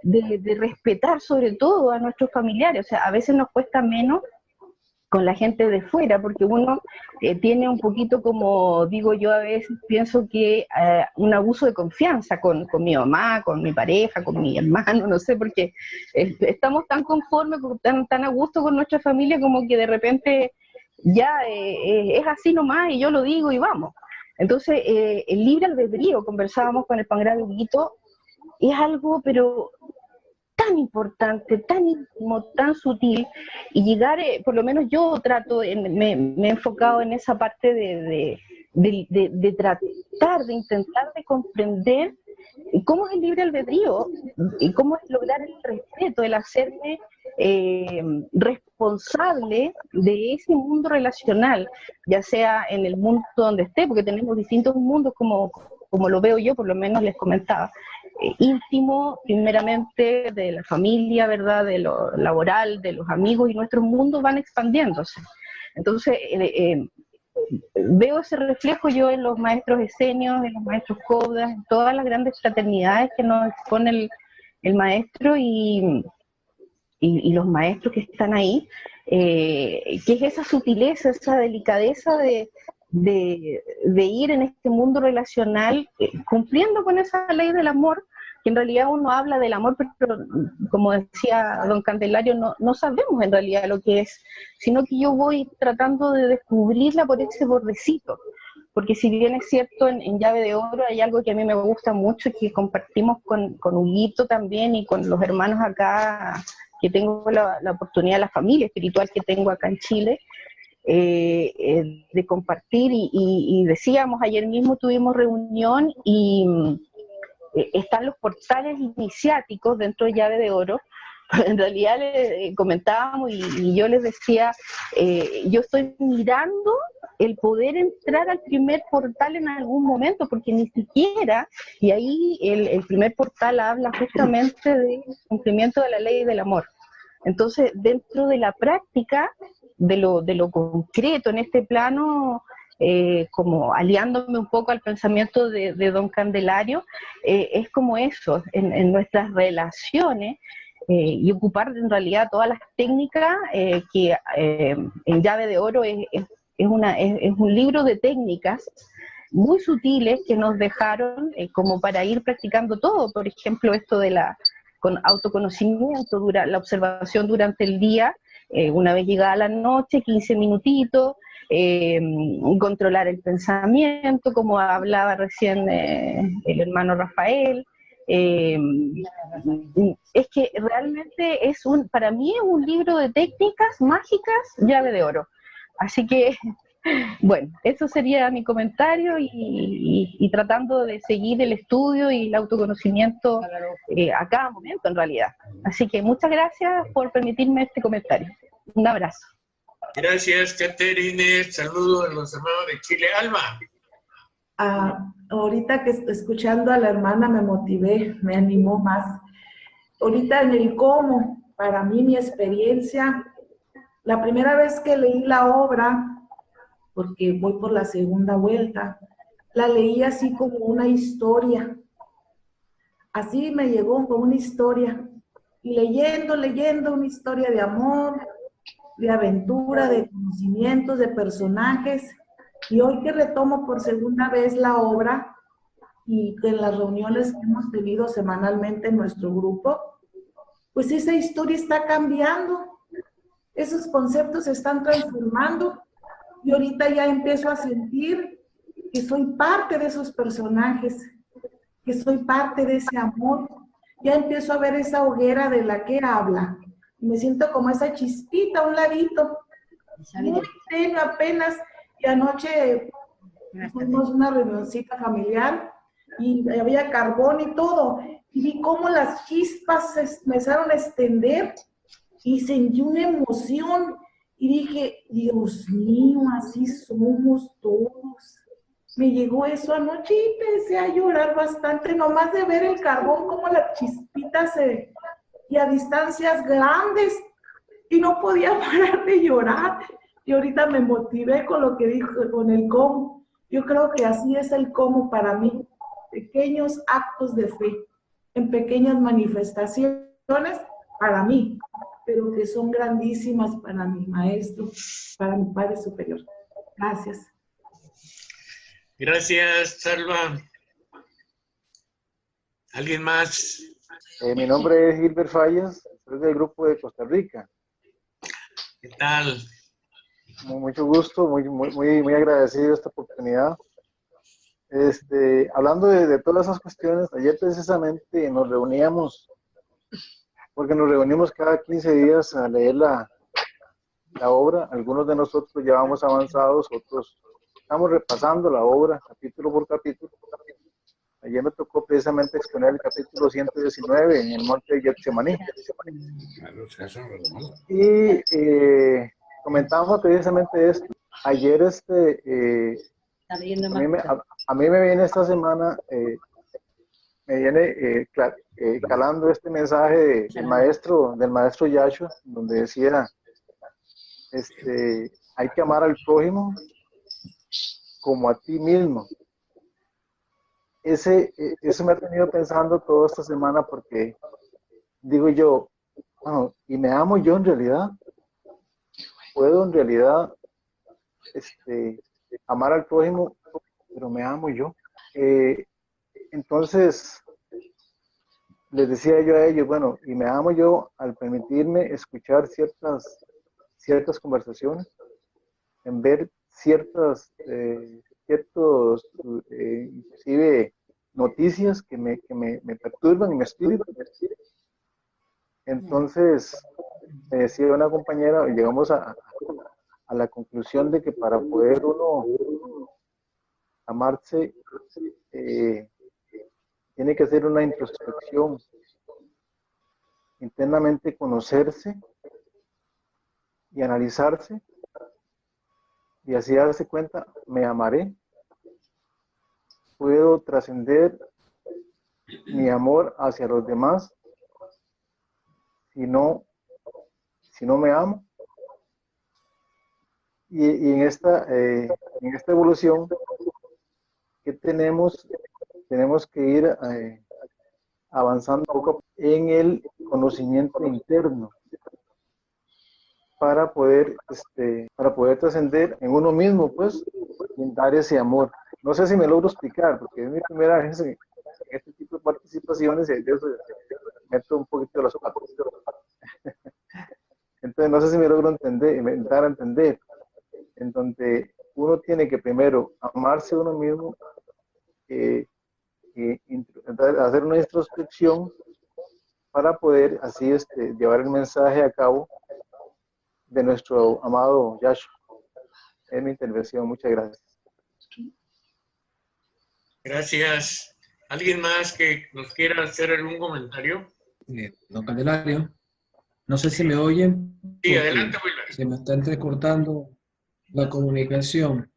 de respetar sobre todo a nuestros familiares. O sea, a veces nos cuesta menos con la gente de fuera, porque uno tiene un poquito, como digo yo a veces, pienso que un abuso de confianza con mi mamá, con mi pareja, con mi hermano, no sé, porque estamos tan conformes, tan a gusto con nuestra familia, como que de repente ya es así nomás y yo lo digo y vamos. Entonces, el libre albedrío, conversábamos con el Pangrado Huguito, es algo, pero tan importante, tan íntimo, tan sutil, y llegar, por lo menos yo trato, me he enfocado en esa parte de tratar, de intentar de comprender cómo es el libre albedrío y cómo es lograr el respeto, el hacerme responsable de ese mundo relacional, ya sea en el mundo donde esté, porque tenemos distintos mundos como lo veo yo, por lo menos les comentaba, íntimo, primeramente de la familia, ¿verdad?, de lo laboral, de los amigos, y nuestros mundos van expandiéndose. Entonces, veo ese reflejo yo en los maestros esenios, en los maestros cobdas, en todas las grandes fraternidades que nos expone el maestro y los maestros que están ahí, que es esa sutileza, esa delicadeza de ir en este mundo relacional, cumpliendo con esa ley del amor, que en realidad uno habla del amor, pero como decía don Candelario, no sabemos en realidad lo que es, sino que yo voy tratando de descubrirla por ese bordecito, porque si bien es cierto, en Llave de Oro hay algo que a mí me gusta mucho, que compartimos con Huguito también, y con los hermanos acá, que tengo la oportunidad, la familia espiritual que tengo acá en Chile, de compartir, y decíamos, ayer mismo tuvimos reunión, y están los portales iniciáticos dentro de Llave de Oro. En realidad comentábamos, y yo les decía, yo estoy mirando el poder entrar al primer portal en algún momento, porque ni siquiera, y ahí el primer portal habla justamente del cumplimiento de la ley del amor. Entonces, dentro de la práctica, de lo concreto en este plano, como aliándome un poco al pensamiento de don Candelario, es como eso, en nuestras relaciones, y ocupar en realidad todas las técnicas que en Llave de Oro es un libro de técnicas muy sutiles que nos dejaron como para ir practicando todo. Por ejemplo, esto de con autoconocimiento, la observación durante el día, una vez llegada la noche, 15 minutitos, controlar el pensamiento, como hablaba recién el hermano Rafael. Es que realmente para mí es un libro de técnicas mágicas, Llave de Oro. Así que, bueno, eso sería mi comentario, y tratando de seguir el estudio y el autoconocimiento a cada momento en realidad. Así que muchas gracias por permitirme este comentario. Un abrazo. Gracias, Caterine. Saludos a los hermanos de Chile. Alma. Ahorita que escuchando a la hermana me motivé, me animó más. Ahorita en el cómo, para mí mi experiencia, la primera vez que leí la obra, porque voy por la segunda vuelta, la leí así como una historia. Así me llegó como una historia. Y leyendo una historia de amor, de aventura, de conocimientos, de personajes. Y hoy que retomo por segunda vez la obra, y en las reuniones que hemos tenido semanalmente en nuestro grupo, pues esa historia está cambiando, esos conceptos se están transformando, y ahorita ya empiezo a sentir que soy parte de esos personajes, que soy parte de ese amor. Ya empiezo a ver esa hoguera de la que habla, y me siento como esa chispita a un ladito, muy tenue apenas. Y anoche fuimos una reunioncita familiar, y había carbón y todo, y vi cómo las chispas se empezaron a extender, y sentí una emoción, y dije, Dios mío, así somos todos. Me llegó eso anoche y empecé a llorar bastante, nomás de ver el carbón, como las chispitas y a distancias grandes, y no podía parar de llorar. Y ahorita me motivé con lo que dijo, con el cómo. Yo creo que así es el cómo para mí. Pequeños actos de fe, en pequeñas manifestaciones para mí. pero que son grandísimas para mi maestro, para mi Padre Superior. Gracias. Gracias, Salva. ¿Alguien más? Mi nombre es Gilbert Fallas, soy del grupo de Costa Rica. ¿Qué tal? Mucho gusto, muy agradecido esta oportunidad. Hablando de todas esas cuestiones, ayer precisamente nos reuníamos, porque nos reunimos cada 15 días a leer la obra. Algunos de nosotros ya vamos avanzados, otros estamos repasando la obra capítulo por capítulo. Ayer me tocó precisamente exponer el capítulo 119 en el monte de Getsemaní. Y comentábamos precisamente esto. Ayer a mí me viene esta semana, me viene calando este mensaje del maestro Yashua, donde decía, hay que amar al prójimo como a ti mismo. Eso me ha tenido pensando toda esta semana, porque digo yo, bueno, ¿y me amo yo en realidad? ¿Puedo en realidad amar al prójimo, pero me amo yo? Entonces, les decía yo a ellos, bueno, ¿y me amo yo al permitirme escuchar ciertas conversaciones, en ver ciertos inclusive noticias que me perturban en mi espíritu? Entonces, me decía una compañera, llegamos a la conclusión de que para poder uno amarse, tiene que hacer una introspección, internamente conocerse y analizarse, y así darse cuenta, me amaré, puedo trascender mi amor hacia los demás si no me amo. Y en esta evolución que tenemos que ir avanzando poco a poco en el conocimiento interno para poder trascender en uno mismo, pues, y dar ese amor. No sé si me logro explicar, porque es mi primera vez en este tipo de participaciones, y de eso meto un poquito de las patas. Entonces, no sé si me logro dar a entender, en donde uno tiene que primero amarse a uno mismo, hacer una introspección para poder así llevar el mensaje a cabo de nuestro amado Yashua. Es mi intervención. Muchas gracias. Gracias. ¿Alguien más que nos quiera hacer algún comentario? Don Candelario, no sé si me oyen. Sí, adelante, Wilmer. Se me está entrecortando la comunicación.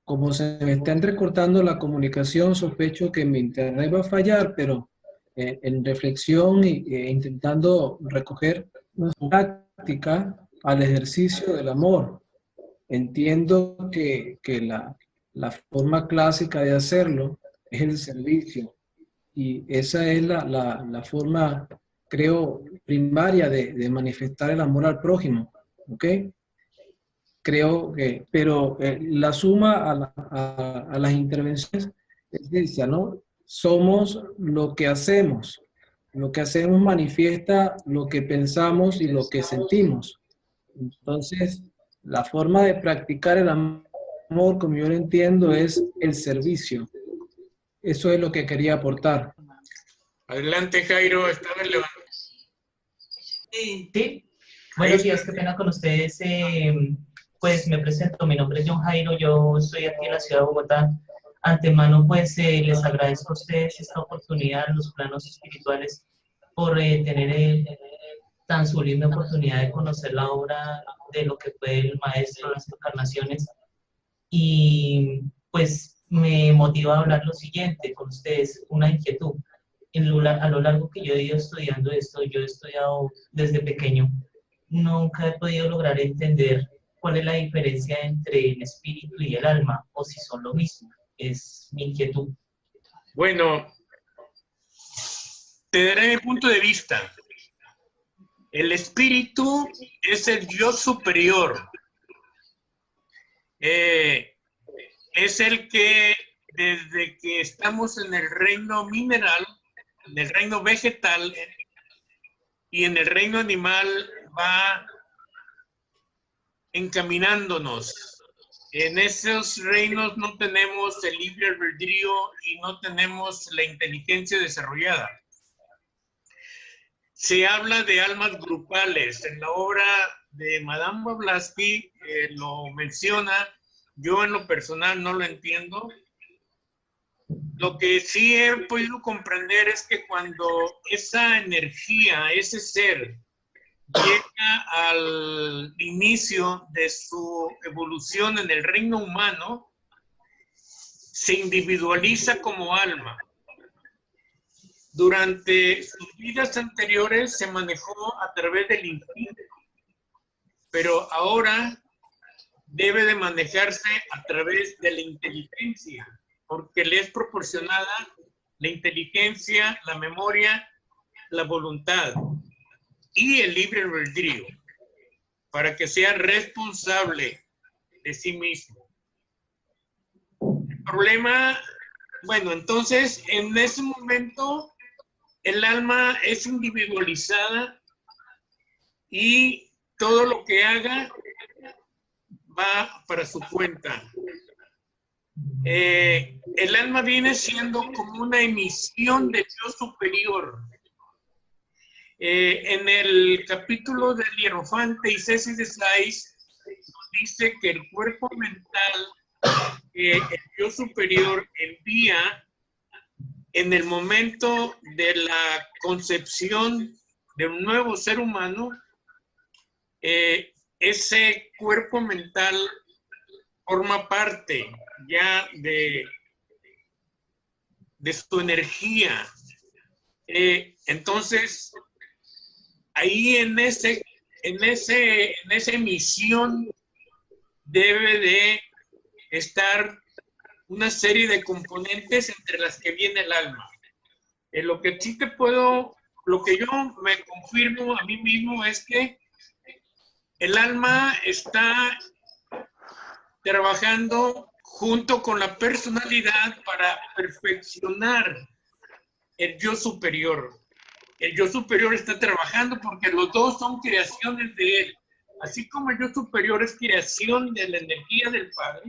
Como se me está entrecortando la comunicación, sospecho que mi internet va a fallar, pero en reflexión e intentando recoger una práctica al ejercicio del amor, entiendo que la forma clásica de hacerlo es el servicio, y esa es la forma, creo, primaria de manifestar el amor al prójimo, ¿ok? Creo que, pero la suma a las intervenciones es esa, ¿no? Somos lo que hacemos manifiesta lo que pensamos y lo que sentimos. Entonces, la forma de practicar el amor, como yo lo entiendo, es el servicio. Eso es lo que quería aportar. Adelante, Jairo, estaba levantando. Sí, buenos días, qué pena con ustedes. Pues me presento, mi nombre es John Jairo, yo estoy aquí en la ciudad de Bogotá. Antemano, pues les agradezco a ustedes esta oportunidad en los planos espirituales por tener tan sublime oportunidad de conocer la obra de lo que fue el maestro de las encarnaciones. Y pues me motiva a hablar lo siguiente con ustedes, una inquietud. A lo largo que yo he ido estudiando esto, yo he estudiado desde pequeño, nunca he podido lograr entender cuál es la diferencia entre el espíritu y el alma, o si son lo mismo. Es mi inquietud. Bueno, te daré mi punto de vista. El espíritu es el yo superior. Es el que desde que estamos en el reino mineral, en el reino vegetal y en el reino animal va encaminándonos. En esos reinos no tenemos el libre albedrío y no tenemos la inteligencia desarrollada. Se habla de almas grupales. En la obra de Madame Blavatsky lo menciona. Yo en lo personal no lo entiendo. Lo que sí he podido comprender es que cuando esa energía, ese ser, llega al inicio de su evolución en el reino humano, se individualiza como alma. Durante sus vidas anteriores se manejó a través del instinto, pero ahora debe de manejarse a través de la inteligencia, porque le es proporcionada la inteligencia, la memoria, la voluntad y el libre albedrío, para que sea responsable de sí mismo. El problema, bueno, entonces en ese momento el alma es individualizada y todo lo que haga va para su cuenta. El alma viene siendo como una emisión del yo superior. En el capítulo del Hierofante y Césis de Sais nos dice que el cuerpo mental, el yo superior envía en el momento de la concepción de un nuevo ser humano, ese cuerpo mental forma parte ya de su energía. Entonces, ahí en esa emisión debe de estar una serie de componentes entre las que viene el alma. Lo que sí te puedo, lo que yo me confirmo a mí mismo es que el alma está trabajando junto con la personalidad para perfeccionar el yo superior. El yo superior está trabajando porque los dos son creaciones de él. Así como el yo superior es creación de la energía del Padre,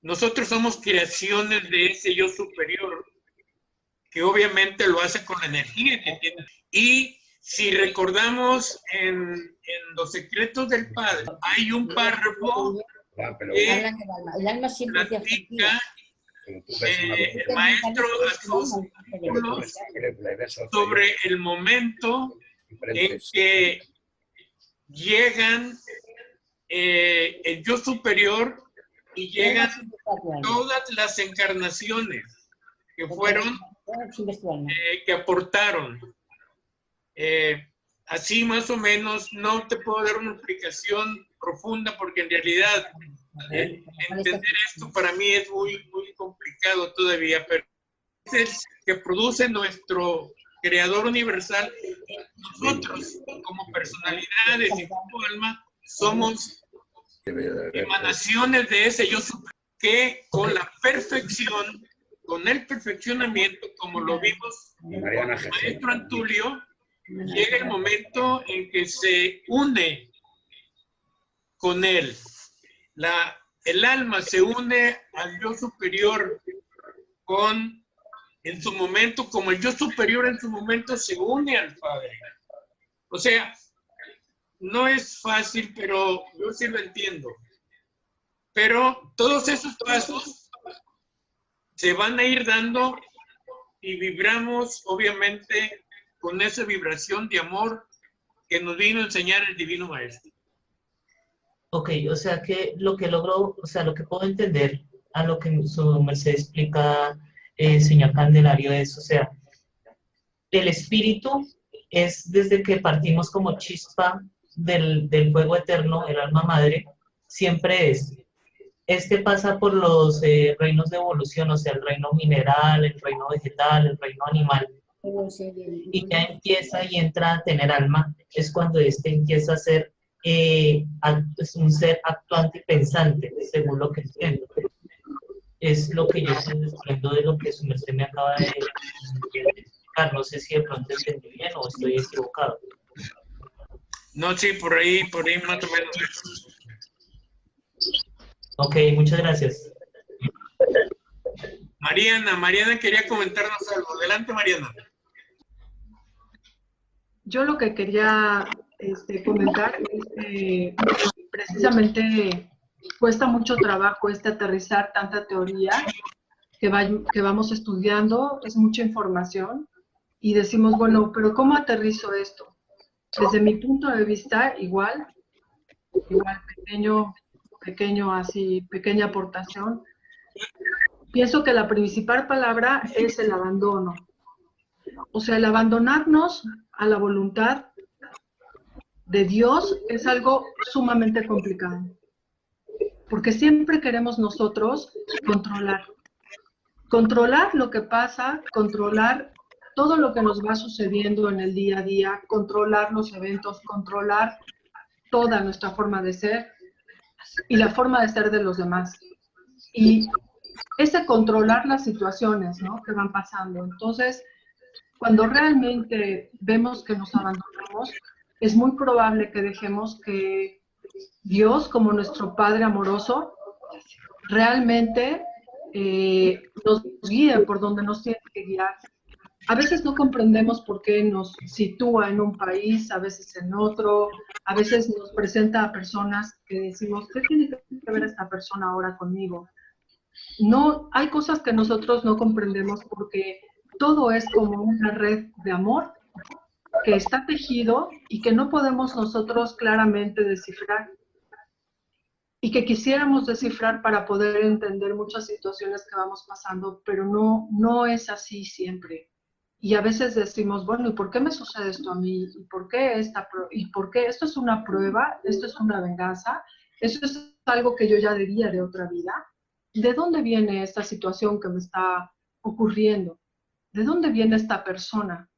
nosotros somos creaciones de ese yo superior, que obviamente lo hace con la energía que tiene. Y si recordamos en Los secretos del Padre, hay un párrafo que platica el maestro a sus discípulos sobre el momento en que llegan el yo superior y llegan todas las encarnaciones que fueron, que aportaron. Así más o menos, no te puedo dar una explicación profunda porque en realidad entender esto para mí es muy, muy complicado todavía, pero es el que produce nuestro creador universal. Nosotros como personalidades y como alma somos emanaciones de ese yo superior que con la perfección, con el perfeccionamiento, como lo vimos con el maestro Antulio, llega el momento en que se une con él. El alma se une al yo superior en su momento, como el yo superior en su momento se une al Padre. O sea, no es fácil, pero yo sí lo entiendo. Pero todos esos pasos se van a ir dando y vibramos, obviamente, con esa vibración de amor que nos vino a enseñar el Divino Maestro. Ok, o sea que lo que logro, o sea, lo que puedo entender a lo que su merced explica, señor Candelario, es, o sea, el espíritu es desde que partimos como chispa del fuego eterno, el alma madre, siempre es. Este pasa por los reinos de evolución, o sea, el reino mineral, el reino vegetal, el reino animal, y ya empieza y entra a tener alma, es cuando empieza a ser es un ser actuante y pensante, según lo que entiendo. Es lo que yo estoy desprendo de lo que su merced me acaba de explicar. No sé si de pronto entendí bien o estoy equivocado. No, sí, por ahí más o menos. Ok, muchas gracias. Mariana quería comentarnos algo. Adelante, Mariana. Yo lo que quería comentar es que precisamente cuesta mucho trabajo aterrizar tanta teoría que vamos estudiando, es mucha información y decimos, bueno, pero ¿cómo aterrizo esto? Desde mi punto de vista, igual pequeña aportación. Pienso que la principal palabra es el abandono. O sea, el abandonarnos a la voluntad de Dios es algo sumamente complicado. Porque siempre queremos nosotros controlar lo que pasa, controlar todo lo que nos va sucediendo en el día a día, controlar los eventos, controlar toda nuestra forma de ser y la forma de ser de los demás. Y ese controlar las situaciones, ¿no?, que van pasando. Entonces, cuando realmente vemos que nos abandonamos, es muy probable que dejemos que Dios, como nuestro Padre amoroso, realmente nos guíe por donde nos tiene que guiar. A veces no comprendemos por qué nos sitúa en un país, a veces en otro, a veces nos presenta a personas que decimos, ¿qué tiene que ver esta persona ahora conmigo? No, hay cosas que nosotros no comprendemos porque todo es como una red de amor que está tejido y que no podemos nosotros claramente descifrar. Y que quisiéramos descifrar para poder entender muchas situaciones que vamos pasando, pero no es así siempre. Y a veces decimos, bueno, ¿y por qué me sucede esto a mí? ¿Y por qué esto es una prueba? ¿Esto es una venganza? ¿Esto es algo que yo ya diría de otra vida? ¿De dónde viene esta situación que me está ocurriendo? ¿De dónde viene esta persona?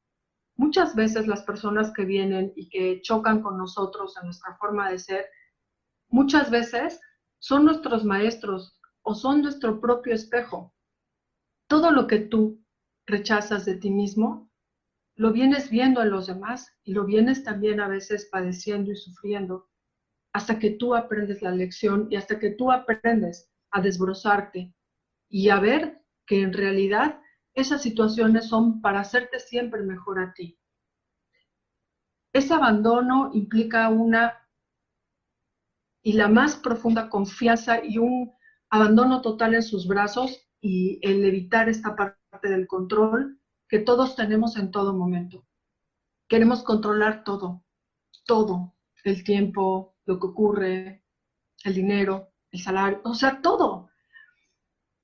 Muchas veces las personas que vienen y que chocan con nosotros en nuestra forma de ser, muchas veces son nuestros maestros o son nuestro propio espejo. Todo lo que tú rechazas de ti mismo, lo vienes viendo en los demás y lo vienes también a veces padeciendo y sufriendo hasta que tú aprendes la lección y hasta que tú aprendes a desbrozarte y a ver que en realidad esas situaciones son para hacerte siempre mejor a ti. Ese abandono implica la más profunda confianza y un abandono total en sus brazos y el evitar esta parte del control que todos tenemos en todo momento. Queremos controlar todo, el tiempo, lo que ocurre, el dinero, el salario, o sea, todo.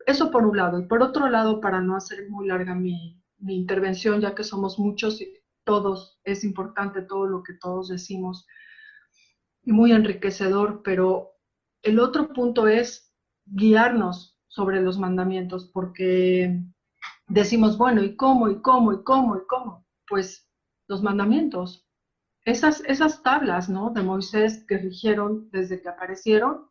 Eso por un lado. Y por otro lado, para no hacer muy larga mi intervención, ya que somos muchos y todos, es importante todo lo que todos decimos, y muy enriquecedor, pero el otro punto es guiarnos sobre los mandamientos, porque decimos, bueno, ¿y cómo? Pues los mandamientos, esas tablas, ¿no?, de Moisés que rigieron desde que aparecieron,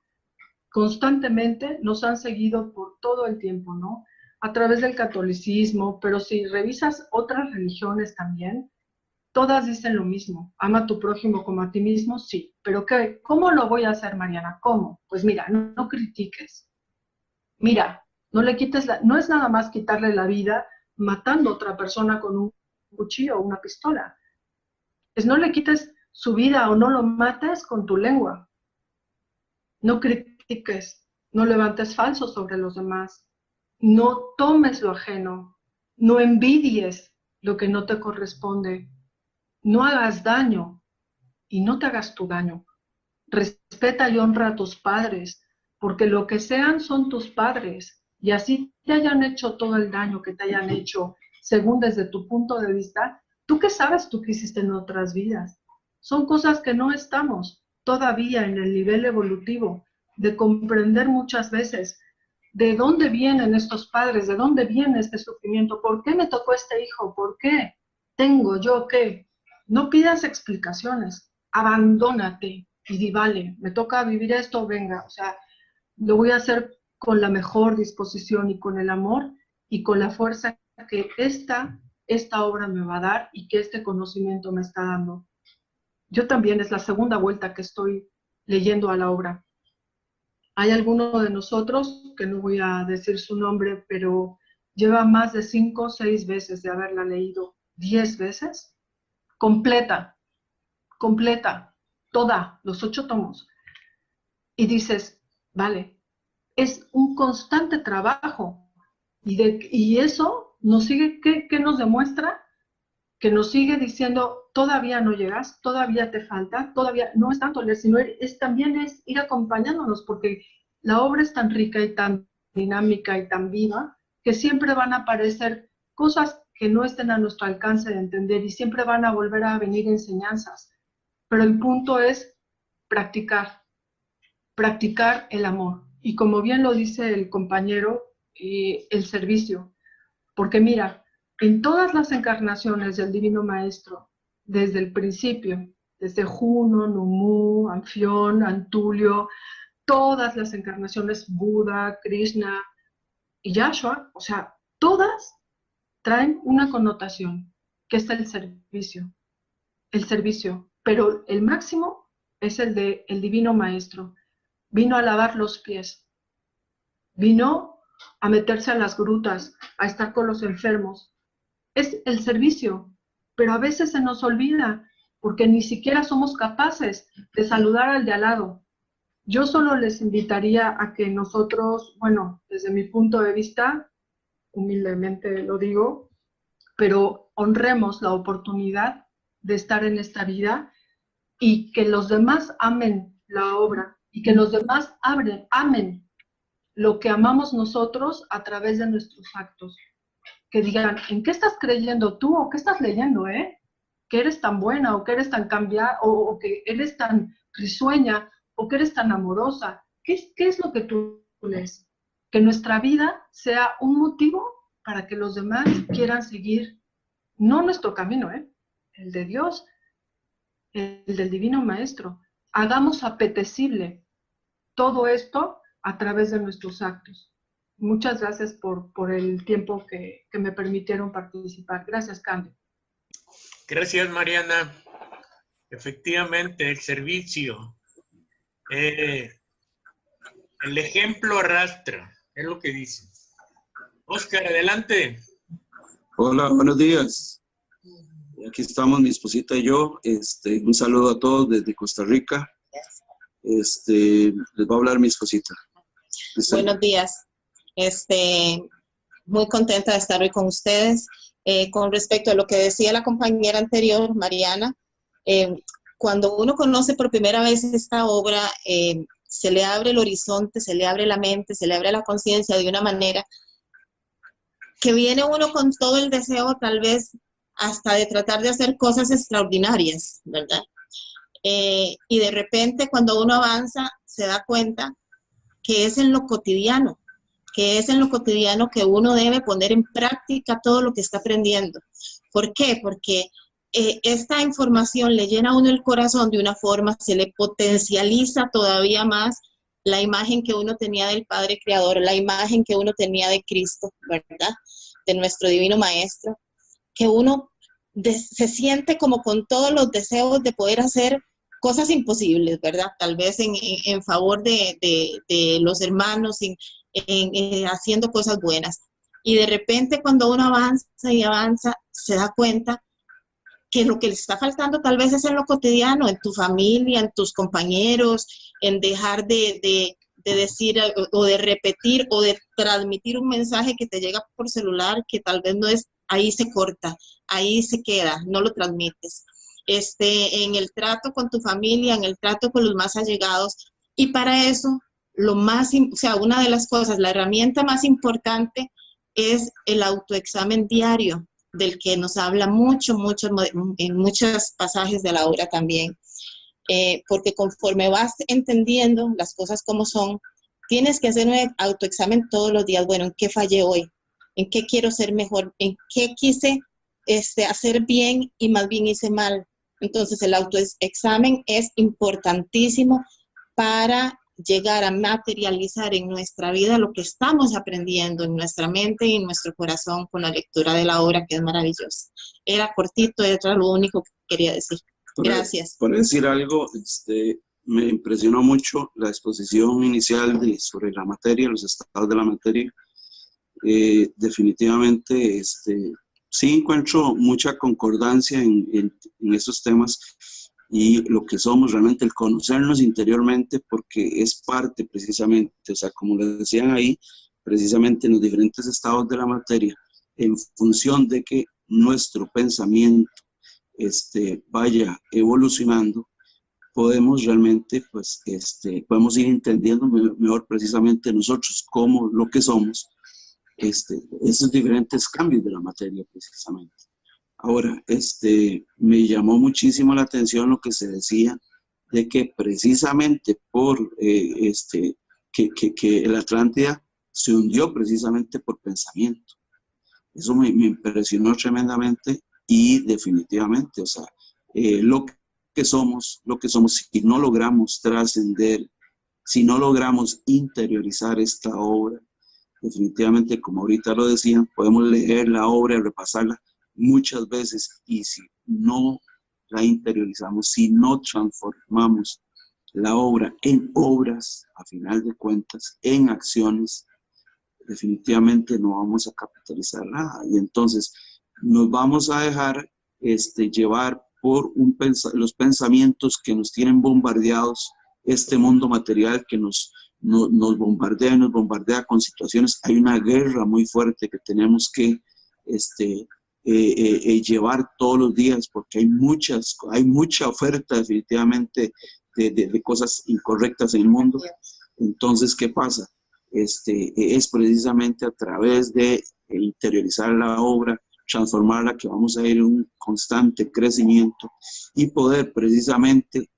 constantemente nos han seguido por todo el tiempo, ¿no? A través del catolicismo, pero si revisas otras religiones también, todas dicen lo mismo. Ama a tu prójimo como a ti mismo, sí. ¿Pero qué? ¿Cómo lo voy a hacer, Mariana? ¿Cómo? Pues mira, no critiques. Mira, no le quites no es nada más quitarle la vida matando a otra persona con un cuchillo o una pistola. Es no le quites su vida o no lo mates con tu lengua. No critiques, no levantes falsos sobre los demás. No tomes lo ajeno. No envidies lo que no te corresponde. No hagas daño y no te hagas tu daño. Respeta y honra a tus padres, porque lo que sean son tus padres, y así te hayan hecho todo el daño que te hayan hecho, según desde tu punto de vista, ¿tú qué sabes tú que hiciste en otras vidas? Son cosas que no estamos todavía en el nivel evolutivo de comprender muchas veces de dónde vienen estos padres, de dónde viene este sufrimiento, por qué me tocó este hijo, por qué. tengo yo que, no pidas explicaciones, abandónate y di, vale, me toca vivir esto, venga, o sea, lo voy a hacer con la mejor disposición y con el amor y con la fuerza que esta obra me va a dar y que este conocimiento me está dando. Yo también es la segunda vuelta que estoy leyendo a la obra. Hay alguno de nosotros, que no voy a decir su nombre, pero lleva más de 5 o 6 veces de haberla leído, 10 veces, completa, toda, los 8 tomos. Y dices, vale, es un constante trabajo. Y eso nos sigue, ¿qué nos demuestra? Que nos sigue diciendo, todavía no llegas, todavía te falta, todavía no es tanto leer, sino también es ir acompañándonos, porque la obra es tan rica y tan dinámica y tan viva, que siempre van a aparecer cosas que no estén a nuestro alcance de entender y siempre van a volver a venir enseñanzas. Pero el punto es practicar el amor. Y como bien lo dice el compañero, el servicio. Porque mira, en todas las encarnaciones del Divino Maestro, desde el principio, desde Juno, Numu, Anfión, Antulio, todas las encarnaciones, Buda, Krishna y Yahshua, o sea, todas traen una connotación, que es el servicio, pero el máximo es el de el Divino Maestro. Vino a lavar los pies, vino a meterse a las grutas, a estar con los enfermos. Es el servicio, pero a veces se nos olvida, porque ni siquiera somos capaces de saludar al de al lado. Yo solo les invitaría a que nosotros, bueno, desde mi punto de vista, humildemente lo digo, pero honremos la oportunidad de estar en esta vida y que los demás amen la obra y que los demás amen lo que amamos nosotros a través de nuestros actos. Que digan, ¿en qué estás creyendo tú o qué estás leyendo, que eres tan buena o que eres tan cambiada o que eres tan risueña o que eres tan amorosa? ¿Qué es lo que tú lees? Que nuestra vida sea un motivo para que los demás quieran seguir, no nuestro camino, el de Dios, el del Divino Maestro. Hagamos apetecible todo esto a través de nuestros actos. Muchas gracias por el tiempo que me permitieron participar. Gracias, Candy. Gracias, Mariana. Efectivamente, el servicio. El ejemplo arrastra, es lo que dice. Oscar, adelante. Hola, buenos días. Aquí estamos mi esposita y yo. Un saludo a todos desde Costa Rica. Les va a hablar mi esposita. Buenos días. Muy contenta de estar hoy con ustedes. Con respecto a lo que decía la compañera anterior, Mariana, cuando uno conoce por primera vez esta obra, se le abre el horizonte, se le abre la mente, se le abre la conciencia de una manera que viene uno con todo el deseo, tal vez, hasta de tratar de hacer cosas extraordinarias, ¿verdad? Y de repente, cuando uno avanza, se da cuenta que es en lo cotidiano, que uno debe poner en práctica todo lo que está aprendiendo. ¿Por qué? Porque esta información le llena a uno el corazón de una forma, se le potencializa todavía más la imagen que uno tenía del Padre Creador, la imagen que uno tenía de Cristo, ¿verdad? De nuestro Divino Maestro, que uno se siente como con todos los deseos de poder hacer cosas imposibles, ¿verdad? Tal vez en favor de los hermanos, haciendo cosas buenas. Y de repente cuando uno avanza y avanza, se da cuenta que lo que le está faltando tal vez es en lo cotidiano, en tu familia, en tus compañeros, en dejar de decir o de repetir o de transmitir un mensaje que te llega por celular que tal vez no es, ahí se corta, ahí se queda, no lo transmites. En el trato con tu familia, en el trato con los más allegados, y para eso, una de las cosas, la herramienta más importante es el autoexamen diario, del que nos habla mucho en muchos pasajes de la obra también. Porque conforme vas entendiendo las cosas como son, tienes que hacer un autoexamen todos los días. Bueno, ¿en qué fallé hoy? ¿En qué quiero ser mejor? ¿En qué quise hacer bien y más bien hice mal. Entonces el autoexamen es importantísimo para llegar a materializar en nuestra vida lo que estamos aprendiendo en nuestra mente y en nuestro corazón con la lectura de la obra, que es maravillosa. Era cortito, era lo único que quería decir. Gracias. Por decir algo, me impresionó mucho la exposición inicial sobre la materia, los estados de la materia. Definitivamente, sí encuentro mucha concordancia en esos temas, y lo que somos realmente, el conocernos interiormente, porque es parte precisamente, o sea, como les decían ahí, precisamente en los diferentes estados de la materia, en función de que nuestro pensamiento vaya evolucionando, podemos realmente, pues, podemos ir entendiendo mejor precisamente nosotros como lo que somos, esos diferentes cambios de la materia precisamente. Ahora, me llamó muchísimo la atención lo que se decía de que precisamente por que la Atlántida se hundió precisamente por pensamiento. Eso me impresionó tremendamente, y definitivamente, o sea, lo que somos, si no logramos trascender, si no logramos interiorizar esta obra, definitivamente, como ahorita lo decían, podemos leer la obra, repasarla muchas veces, y si no la interiorizamos, si no transformamos la obra en obras, a final de cuentas, en acciones, definitivamente no vamos a capitalizar nada. Y entonces nos vamos a dejar llevar por los pensamientos que nos tienen bombardeados, este mundo material que nos bombardea con situaciones. Hay una guerra muy fuerte que tenemos que llevar todos los días, porque hay mucha oferta definitivamente de cosas incorrectas en el mundo. Entonces, ¿qué pasa? Es precisamente a través de interiorizar la obra, transformarla, que vamos a ir en un constante crecimiento y poder precisamente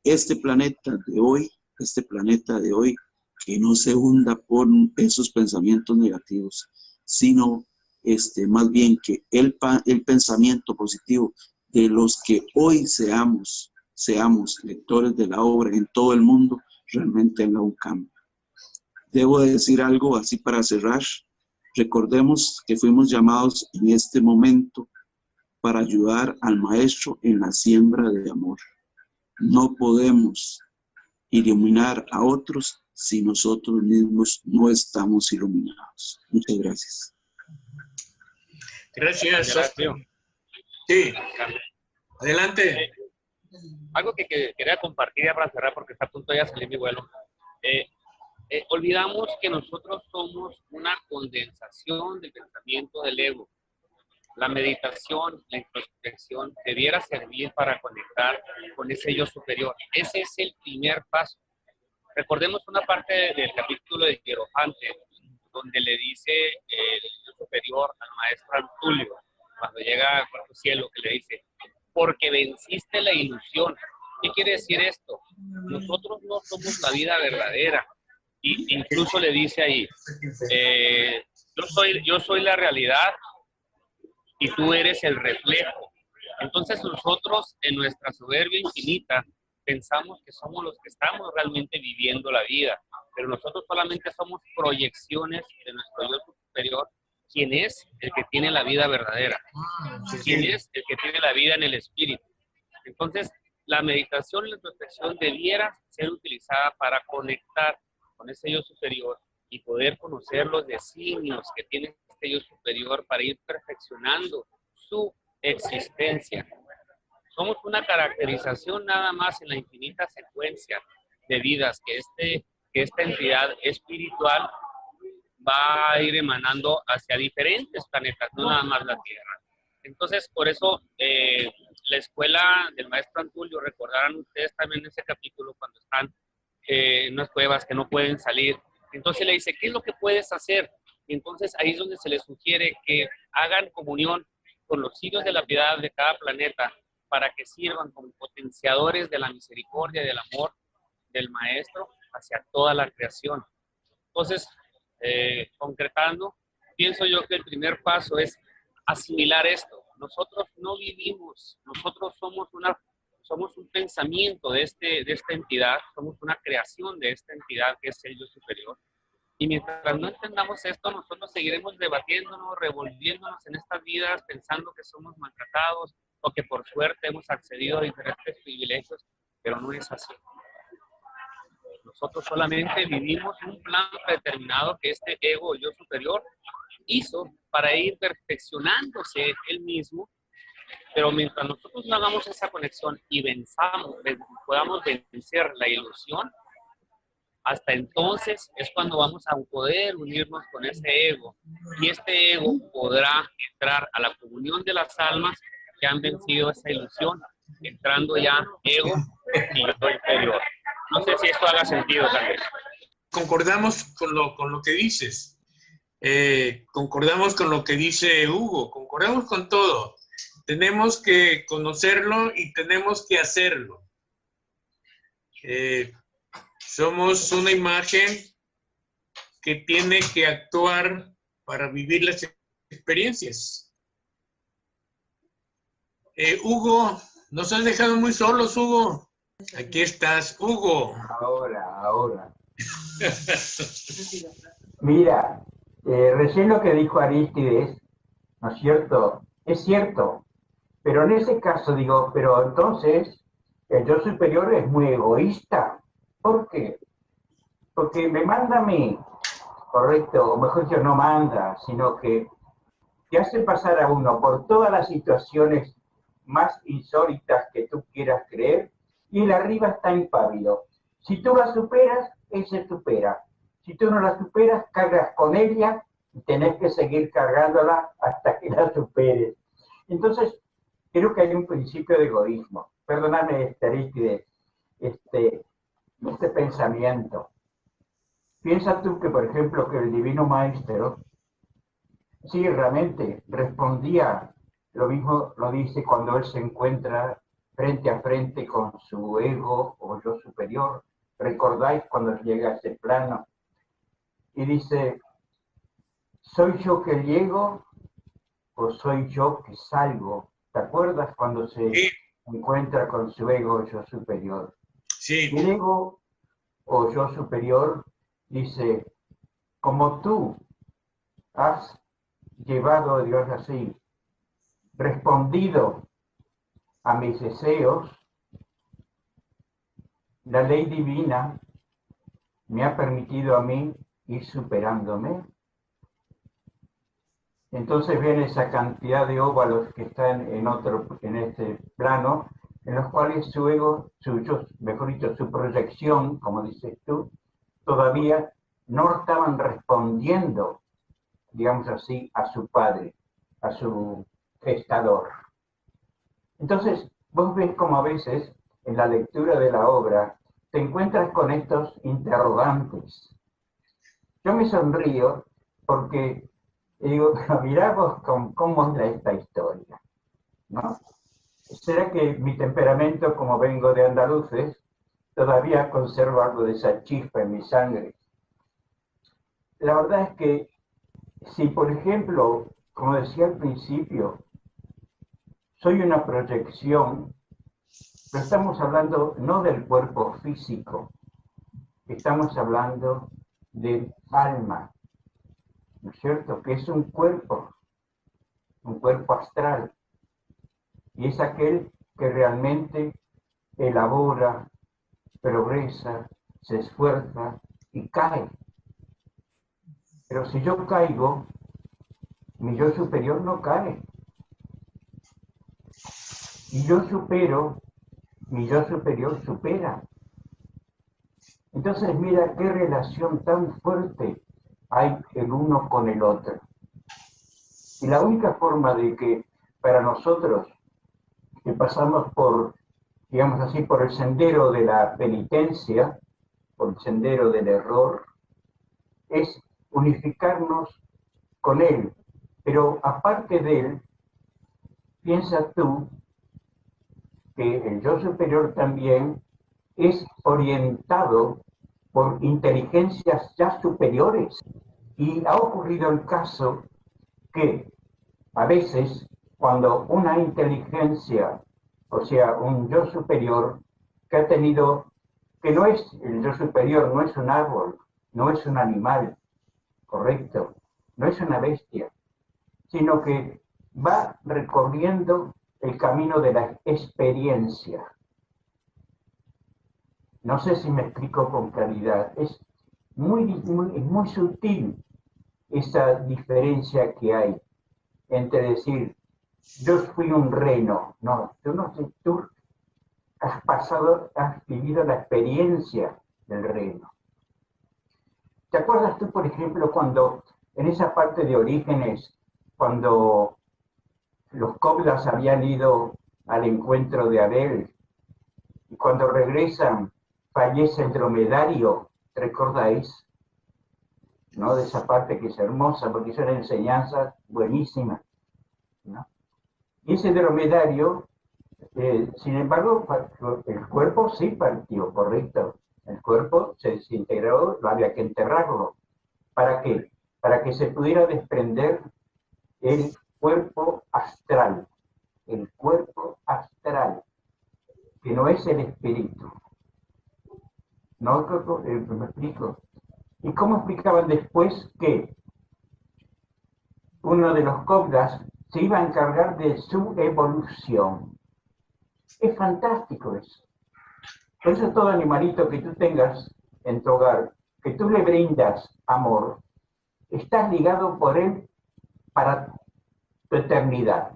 este planeta de hoy, que no se hunda por esos pensamientos negativos, sino más bien que el pensamiento positivo de los que hoy seamos lectores de la obra en todo el mundo, realmente haga un cambio. Debo decir algo así para cerrar. Recordemos que fuimos llamados en este momento para ayudar al Maestro en la siembra de amor. No podemos iluminar a otros si nosotros mismos no estamos iluminados. Muchas gracias. Gracias. Sí. Adelante. Algo que quería compartir ya para cerrar, porque está a punto de ya salir mi vuelo. Olvidamos que nosotros somos una condensación del pensamiento del ego. La meditación, la introspección debiera servir para conectar con ese yo superior. Ese es el primer paso. Recordemos una parte del capítulo de Hierofante, donde le dice el yo superior al maestro Antulio, cuando llega al cuarto cielo, que le dice: porque venciste la ilusión. ¿Qué quiere decir esto? Nosotros no somos la vida verdadera. Y incluso le dice ahí, yo soy la realidad y tú eres el reflejo. Entonces nosotros, en nuestra soberbia infinita, pensamos que somos los que estamos realmente viviendo la vida, pero nosotros solamente somos proyecciones de nuestro yo superior, quien es el que tiene la vida verdadera, quien es el que tiene la vida en el espíritu. Entonces, la meditación y la introspección debiera ser utilizada para conectar con ese yo superior y poder conocer los designios que tiene este yo superior para ir perfeccionando su existencia. Somos una caracterización nada más en la infinita secuencia de vidas que esta entidad espiritual va a ir emanando hacia diferentes planetas, no nada más la Tierra. Entonces, por eso la escuela del maestro Antulio, recordarán ustedes también ese capítulo cuando están en unas cuevas que no pueden salir. Entonces le dice, ¿qué es lo que puedes hacer? Y entonces ahí es donde se les sugiere que hagan comunión con los signos de la piedad de cada planeta para que sirvan como potenciadores de la misericordia y del amor del maestro hacia toda la creación. Entonces, concretando, pienso yo que el primer paso es asimilar esto. nosotros no vivimos, nosotros somos un pensamiento de esta entidad, somos una creación de esta entidad que es el yo superior. Y mientras no entendamos esto, nosotros seguiremos debatiéndonos, revolviéndonos en estas vidas, pensando que somos maltratados o que por suerte hemos accedido a diferentes privilegios, pero no es así. Nosotros solamente vivimos un plan predeterminado que este ego, yo superior, hizo para ir perfeccionándose él mismo, pero mientras nosotros no hagamos esa conexión y podamos vencer la ilusión, hasta entonces es cuando vamos a poder unirnos con ese ego. Y este ego podrá entrar a la comunión de las almas que han vencido esa ilusión, entrando ya ego y yo inferior. No sé si esto haga sentido también. Concordamos con lo que dices. Concordamos con lo que dice Hugo. Concordamos con todo. Tenemos que conocerlo y tenemos que hacerlo. Somos una imagen que tiene que actuar para vivir las experiencias. Hugo, nos has dejado muy solos, Hugo. Aquí estás, Hugo. Ahora. Mira, recién lo que dijo Arístides, ¿no es cierto? Es cierto, pero en ese caso digo, pero entonces el yo superior es muy egoísta. ¿Por qué? Porque me manda a mí, correcto, o mejor dicho, no manda, sino que te hace pasar a uno por todas las situaciones más insólitas que tú quieras creer, y el arriba está impávido. Si tú la superas, él se supera. Si tú no la superas, cargas con ella y tenés que seguir cargándola hasta que la superes. Entonces, creo que hay un principio de egoísmo. Perdóname, Arístides, este pensamiento. Piensa tú que, por ejemplo, que el Divino Maestro, sí, realmente respondía, lo mismo lo dice cuando él se encuentra frente a frente con su ego o yo superior. ¿Recordáis cuando llega a ese plano? Y dice, ¿soy yo que llego o soy yo que salgo? ¿Te acuerdas cuando se encuentra con su ego o yo superior? Sí. El ego o yo superior dice, como tú has llevado a Dios así, respondido a mis deseos, la ley divina me ha permitido a mí ir superándome. Entonces ven esa cantidad de óvalos que están en este plano, en los cuales su ego, mejor dicho, su proyección, como dices tú, todavía no estaban respondiendo, digamos así, a su padre, a su gestador. Entonces, vos ves como a veces, en la lectura de la obra, te encuentras con estos interrogantes. Yo me sonrío porque digo, mirá vos cómo es esta historia, ¿no? ¿Será que mi temperamento, como vengo de andaluces, todavía conserva algo de esa chispa en mi sangre? La verdad es que si, por ejemplo, como decía al principio, soy una proyección, pero estamos hablando no del cuerpo físico, estamos hablando del alma, ¿no es cierto? Que es un cuerpo astral, y es aquel que realmente elabora, progresa, se esfuerza y cae. Pero si yo caigo, mi yo superior no cae. Y yo supero, mi yo superior supera. Entonces mira qué relación tan fuerte hay el uno con el otro. Y la única forma de que para nosotros que pasamos por, digamos así, por el sendero de la penitencia, por el sendero del error, es unificarnos con él. Pero aparte de él, piensa tú que el yo superior también es orientado por inteligencias ya superiores. Y ha ocurrido el caso que a veces cuando una inteligencia, o sea, un yo superior, que ha tenido, que no es, el yo superior no es un árbol, no es un animal, correcto, no es una bestia, sino que va recorriendo el camino de la experiencia. No sé si me explico con claridad. Es muy sutil esa diferencia que hay entre decir, yo fui un reno. No, tú has vivido la experiencia del reno. ¿Te acuerdas tú, por ejemplo, cuando en esa parte de Orígenes, cuando los coblas habían ido al encuentro de Abel, y cuando regresan fallece el dromedario, ¿recordáis? ¿No? De esa parte que es hermosa, porque son enseñanzas buenísimas, ¿no? Y ese dromedario, sin embargo, el cuerpo sí partió, correcto. El cuerpo se desintegró, había que enterrarlo. ¿Para qué? Para que se pudiera desprender el cuerpo astral. El cuerpo astral, que no es el espíritu. ¿No? Me explico. ¿Y cómo explicaban después que uno de los cobras se iba a encargar de su evolución? Es fantástico eso. Por eso todo animalito que tú tengas en tu hogar, que tú le brindas amor, estás ligado por él para tu eternidad.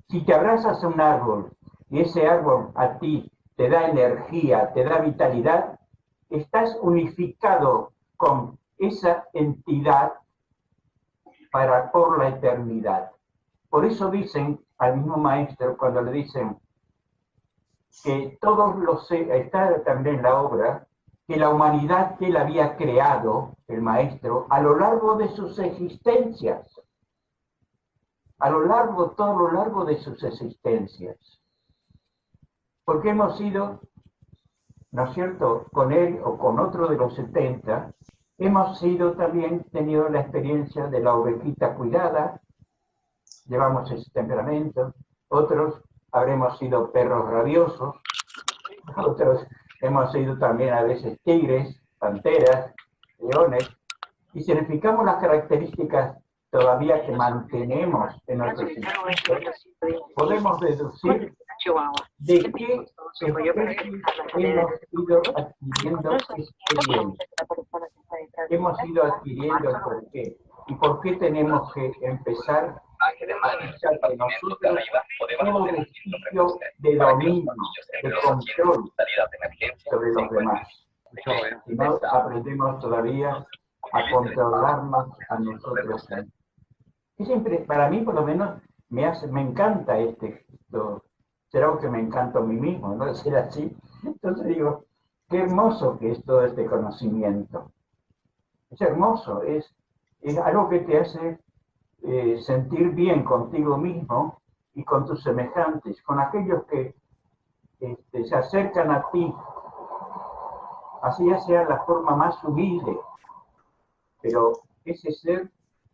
Si te abrazas a un árbol y ese árbol a ti te da energía, te da vitalidad, estás unificado con esa entidad por la eternidad. Por eso dicen al mismo maestro, cuando le dicen que todos los está también en la obra, que la humanidad que él había creado, el maestro, a lo largo de sus existencias, todo lo largo de sus existencias. Porque hemos sido, ¿no es cierto?, con él o con otro de los 70, hemos sido también tenido la experiencia de la ovejita cuidada, llevamos ese temperamento, otros habremos sido perros rabiosos, otros hemos sido también a veces tigres, panteras, leones, y si verificamos las características todavía que mantenemos en nuestro sistema, podemos deducir de qué hemos ido adquiriendo experiencia. Hemos ido adquiriendo el por qué. ¿Y por qué tenemos que empezar a echar de nosotros todo vestigio de dominio, de control sobre los demás? Si no, aprendemos todavía a controlarnos a nosotros mismos. Y siempre, para mí por lo menos, me encanta esto. Será algo que me encanta a mí mismo, ¿no? Ser así. Entonces digo, qué hermoso que es todo este conocimiento. Es hermoso, es algo que te hace sentir bien contigo mismo y con tus semejantes, con aquellos que se acercan a ti, así ya sea la forma más humilde, pero ese ser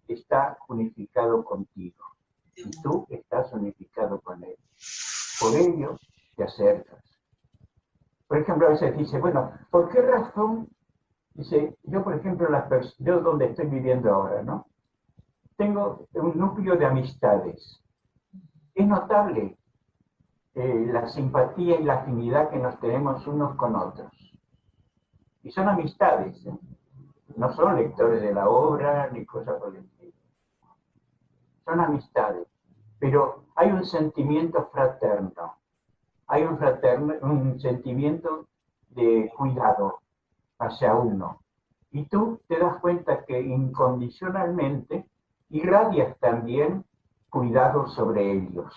está unificado contigo y tú estás unificado con él. Por ello te acercas. Por ejemplo, a veces dice, bueno, ¿por qué razón? Dice, yo por ejemplo, yo donde estoy viviendo ahora, ¿no? Tengo un núcleo de amistades. Es notable la simpatía y la afinidad que nos tenemos unos con otros. Y son amistades, ¿eh? No son lectores de la obra ni cosas por el estilo. Son amistades. Pero hay un sentimiento fraterno. Hay un sentimiento de cuidado hacia uno. Y tú te das cuenta que incondicionalmente irradias también cuidado sobre ellos.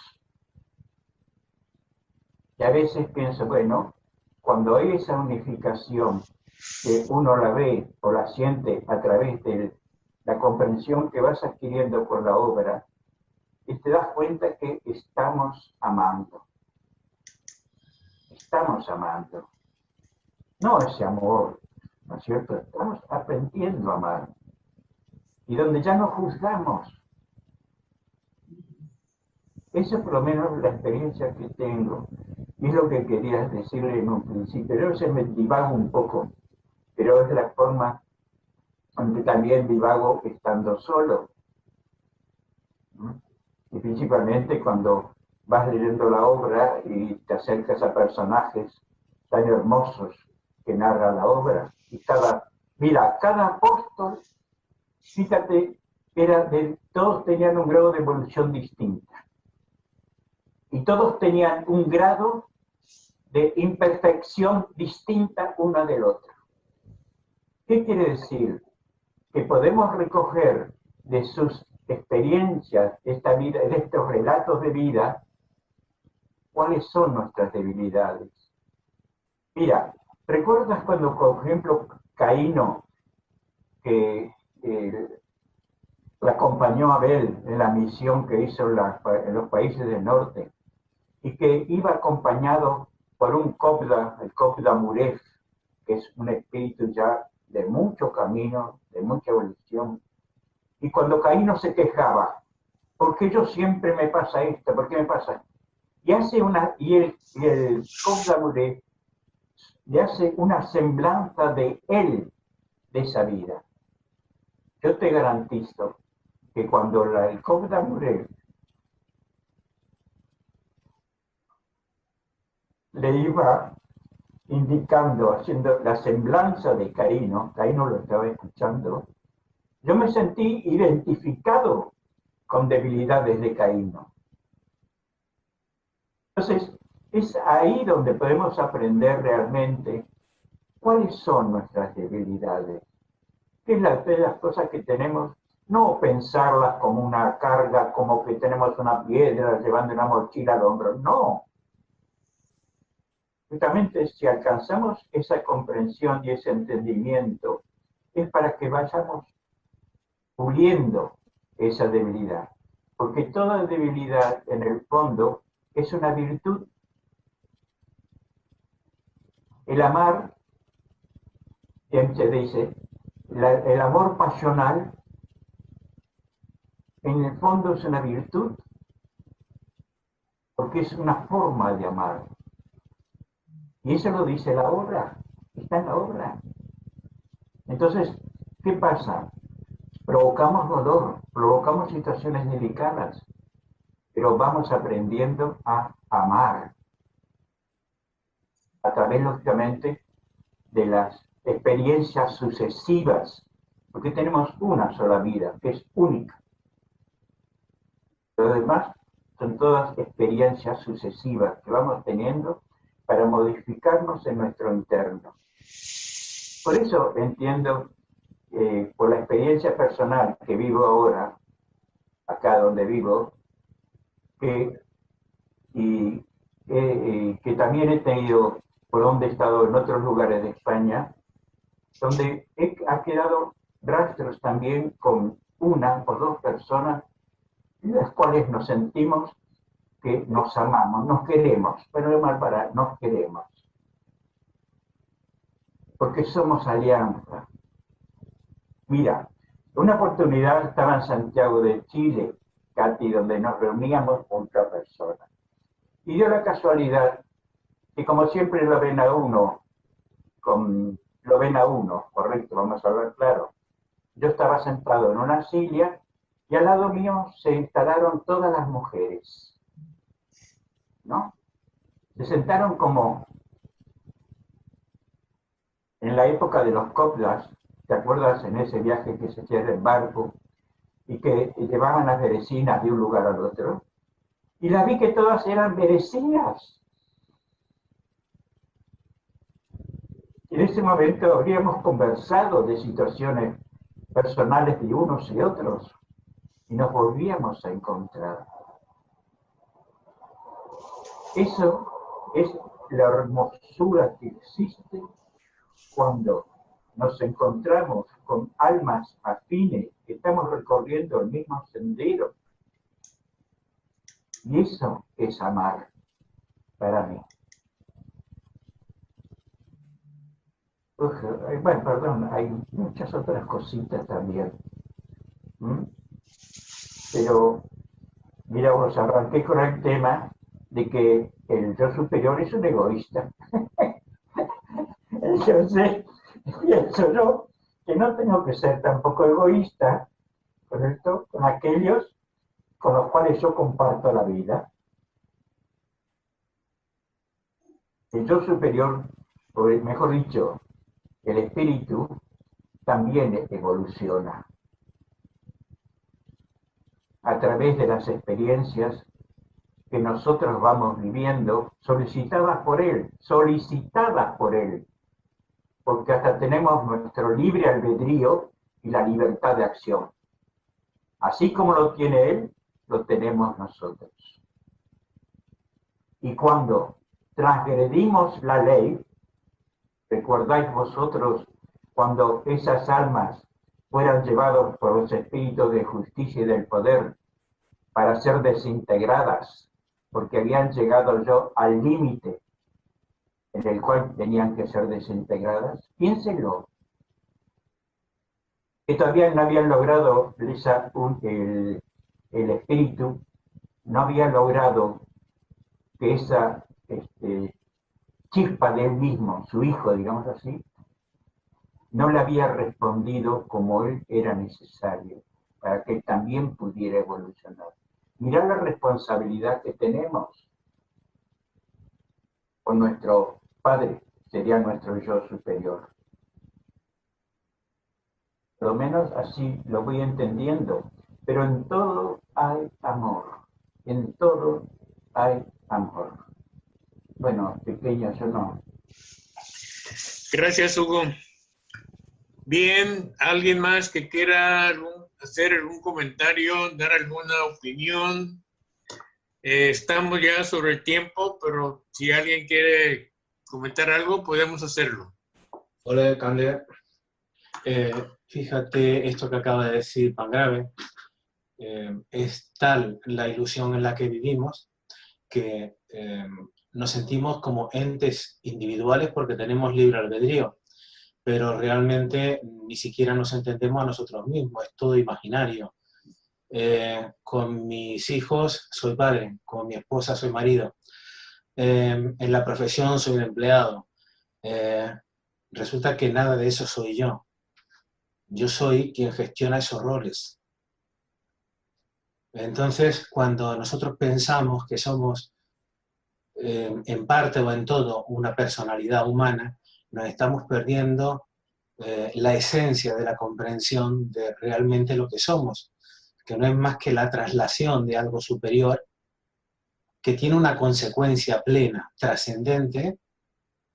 Y a veces pienso, bueno, cuando hay esa unificación que uno la ve o la siente a través de la comprensión que vas adquiriendo con la obra, y te das cuenta que estamos amando. Estamos amando. No ese amor, ¿no es cierto? Estamos aprendiendo a amar. Y donde ya no juzgamos. Esa es por lo menos la experiencia que tengo. Y es lo que quería decirle en un principio. Yo a veces me divago un poco, pero es la forma en que también divago estando solo. Y principalmente cuando vas leyendo la obra y te acercas a personajes tan hermosos que narra la obra. Y cada apóstol, fíjate, todos tenían un grado de evolución distinta. Y todos tenían un grado de imperfección distinta una del otro. ¿Qué quiere decir? Que podemos recoger de sus experiencias, de estos relatos de vida, cuáles son nuestras debilidades. Mira, ¿recuerdas cuando, por ejemplo, Caíno, que la acompañó a Abel en la misión que hizo en los países del norte, y que iba acompañado por un Copda, el Copda Muref, que es un espíritu ya de mucho camino, de mucha evolución? Y cuando Caíno se quejaba, ¿por qué yo siempre me pasa esto? ¿Por qué me pasa? Y el Copda Muref le hace una semblanza de él, de esa vida. Yo te garantizo que cuando el Copda Muref le iba indicando, haciendo la semblanza de Caíno lo estaba escuchando, yo me sentí identificado con debilidades de Caíno. Entonces, es ahí donde podemos aprender realmente cuáles son nuestras debilidades, qué es de las cosas que tenemos, no pensarlas como una carga, como que tenemos una piedra llevando una mochila al hombro, no. Justamente si alcanzamos esa comprensión y ese entendimiento, es para que vayamos puliendo esa debilidad. Porque toda debilidad, en el fondo, es una virtud. El amar, se dice, el amor pasional, en el fondo es una virtud, porque es una forma de amar. Y eso lo dice la obra, está en la obra. Entonces, ¿qué pasa? Provocamos dolor, provocamos situaciones delicadas, pero vamos aprendiendo a amar a través, lógicamente, de las experiencias sucesivas, porque tenemos una sola vida, que es única. Lo demás son todas experiencias sucesivas que vamos teniendo para modificarnos en nuestro interno. Por eso entiendo, por la experiencia personal que vivo ahora, acá donde vivo, que también he tenido, por donde he estado en otros lugares de España, donde ha quedado rastros también con una o dos personas, en las cuales nos sentimos que nos amamos, nos queremos, pero es mal para nos queremos. Porque somos alianza. Mira, una oportunidad estaba en Santiago de Chile, Katy, donde nos reuníamos con otra persona. Y dio la casualidad que, como siempre lo ven a uno, correcto, vamos a hablar claro. Yo estaba sentado en una silla y al lado mío se instalaron todas las mujeres, ¿no? Se sentaron como en la época de los coplas, ¿te acuerdas? En ese viaje que se hacía en barco y que llevaban las berecinas de un lugar al otro. Y las vi que todas eran berecinas. En ese momento habríamos conversado de situaciones personales de unos y otros y nos volvíamos a encontrar. Eso es la hermosura que existe cuando nos encontramos con almas afines que estamos recorriendo el mismo sendero. Y eso es amar para mí. Bueno, perdón, hay muchas otras cositas también. Pero Mira, vos arranqué con el tema de que el yo superior es un egoísta. Yo sé, pienso yo, que no tengo que ser tampoco egoísta con aquellos con los cuales yo comparto la vida. El yo superior, o mejor dicho, el espíritu, también evoluciona a través de las experiencias que nosotros vamos viviendo, solicitadas por él, porque hasta tenemos nuestro libre albedrío y la libertad de acción. Así como lo tiene él, lo tenemos nosotros. Y cuando transgredimos la ley, ¿recordáis vosotros cuando esas almas fueran llevadas por los espíritus de justicia y del poder para ser desintegradas, porque habían llegado yo al límite en el cual tenían que ser desintegradas? Piénsenlo. Que todavía no habían logrado, el espíritu no había logrado que esa chispa de él mismo, su hijo, digamos así, no le había respondido como él era necesario para que él también pudiera evolucionar. Mirá la responsabilidad que tenemos con nuestro Padre, sería nuestro yo superior. Por lo menos así lo voy entendiendo, pero en todo hay amor, en todo hay amor. Bueno, pequeño, yo no. Gracias, Hugo. Bien, ¿alguien más que quiera hacer algún comentario, dar alguna opinión? Estamos ya sobre el tiempo, pero si alguien quiere comentar algo, podemos hacerlo. Hola, Cande. Fíjate esto que acaba de decir Pangrave. Es tal la ilusión en la que vivimos que nos sentimos como entes individuales porque tenemos libre albedrío, pero realmente ni siquiera nos entendemos a nosotros mismos, es todo imaginario. Con mis hijos soy padre, con mi esposa soy marido, en la profesión soy un empleado. Resulta que nada de eso soy yo. Yo soy quien gestiona esos roles. Entonces, cuando nosotros pensamos que somos en parte o en todo una personalidad humana, nos estamos perdiendo la esencia de la comprensión de realmente lo que somos, que no es más que la traslación de algo superior que tiene una consecuencia plena, trascendente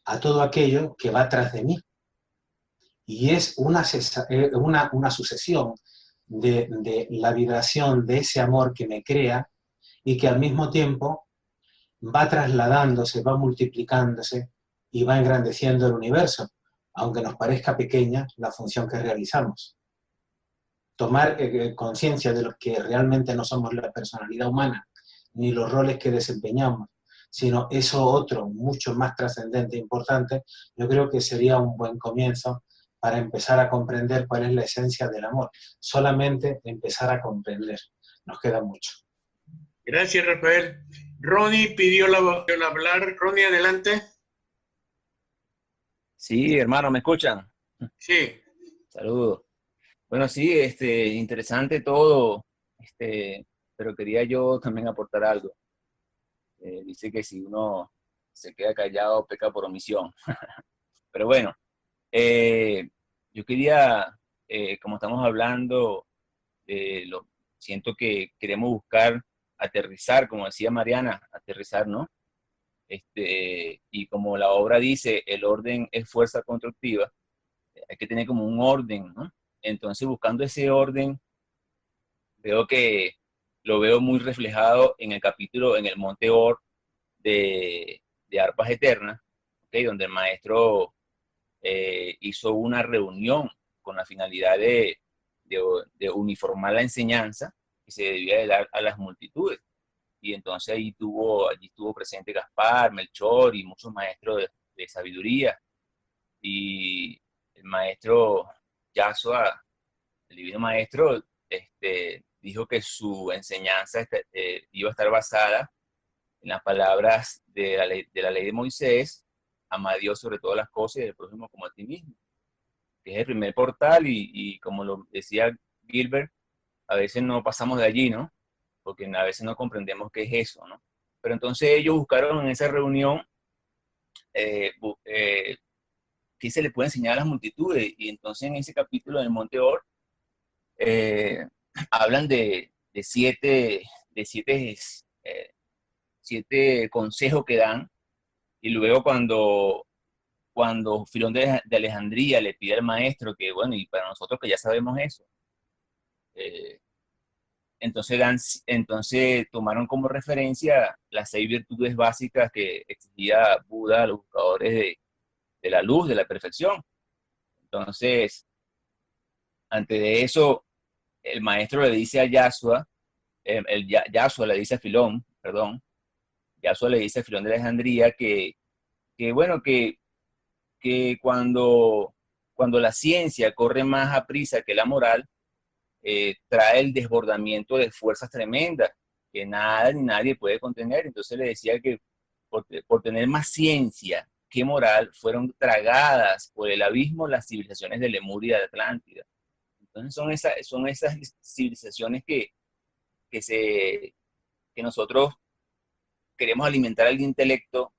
a todo aquello que va tras de mí. Y es una sucesión de la vibración de ese amor que me crea y que al mismo tiempo va trasladándose, va multiplicándose y va engrandeciendo el universo, aunque nos parezca pequeña la función que realizamos. Tomar conciencia de lo que realmente no somos la personalidad humana, ni los roles que desempeñamos, sino eso otro, mucho más trascendente e importante, yo creo que sería un buen comienzo para empezar a comprender cuál es la esencia del amor. Solamente empezar a comprender. Nos queda mucho. Gracias, Rafael. Ronnie pidió hablar. Ronnie, adelante. Sí, hermano, ¿me escuchan? Sí. Saludos. Bueno, sí, interesante todo, pero quería yo también aportar algo. Dice que si uno se queda callado, peca por omisión. Pero bueno, yo quería, como estamos hablando, siento que queremos buscar aterrizar, como decía Mariana, aterrizar, ¿no? Y como la obra dice, el orden es fuerza constructiva, hay que tener como un orden, ¿no? Entonces, buscando ese orden, lo veo muy reflejado en el capítulo, en el Monte Or de Arpas Eternas, ¿okay? Donde el maestro hizo una reunión con la finalidad de uniformar la enseñanza que se debía de dar a las multitudes. Y entonces allí estuvo presente Gaspar, Melchor y muchos maestros de sabiduría. Y el maestro Yasua, el divino maestro, dijo que su enseñanza iba a estar basada en las palabras de la ley de Moisés: ama a Dios sobre todas las cosas y al prójimo como a ti mismo, que es el primer portal, y como lo decía Gilbert, a veces no pasamos de allí, ¿no? Porque a veces no comprendemos qué es eso, ¿no? Pero entonces ellos buscaron en esa reunión qué se le puede enseñar a las multitudes, y entonces en ese capítulo del Monte Or hablan de siete consejos que dan, y luego cuando Filón de Alejandría le pide al maestro que, bueno, y para nosotros que ya sabemos eso, entonces tomaron como referencia las 6 virtudes básicas que exigía Buda a los buscadores de la luz, de la perfección. Entonces, antes de eso, el maestro le dice a Yasua, Yasua le dice a Filón, perdón, Yasua le dice a Filón de Alejandría que bueno, que cuando la ciencia corre más a prisa que la moral, trae el desbordamiento de fuerzas tremendas que nada ni nadie puede contener. Entonces le decía que por tener más ciencia que moral, fueron tragadas por el abismo las civilizaciones de Lemuria y de Atlántida. Entonces son esas civilizaciones que nosotros queremos alimentar el intelecto,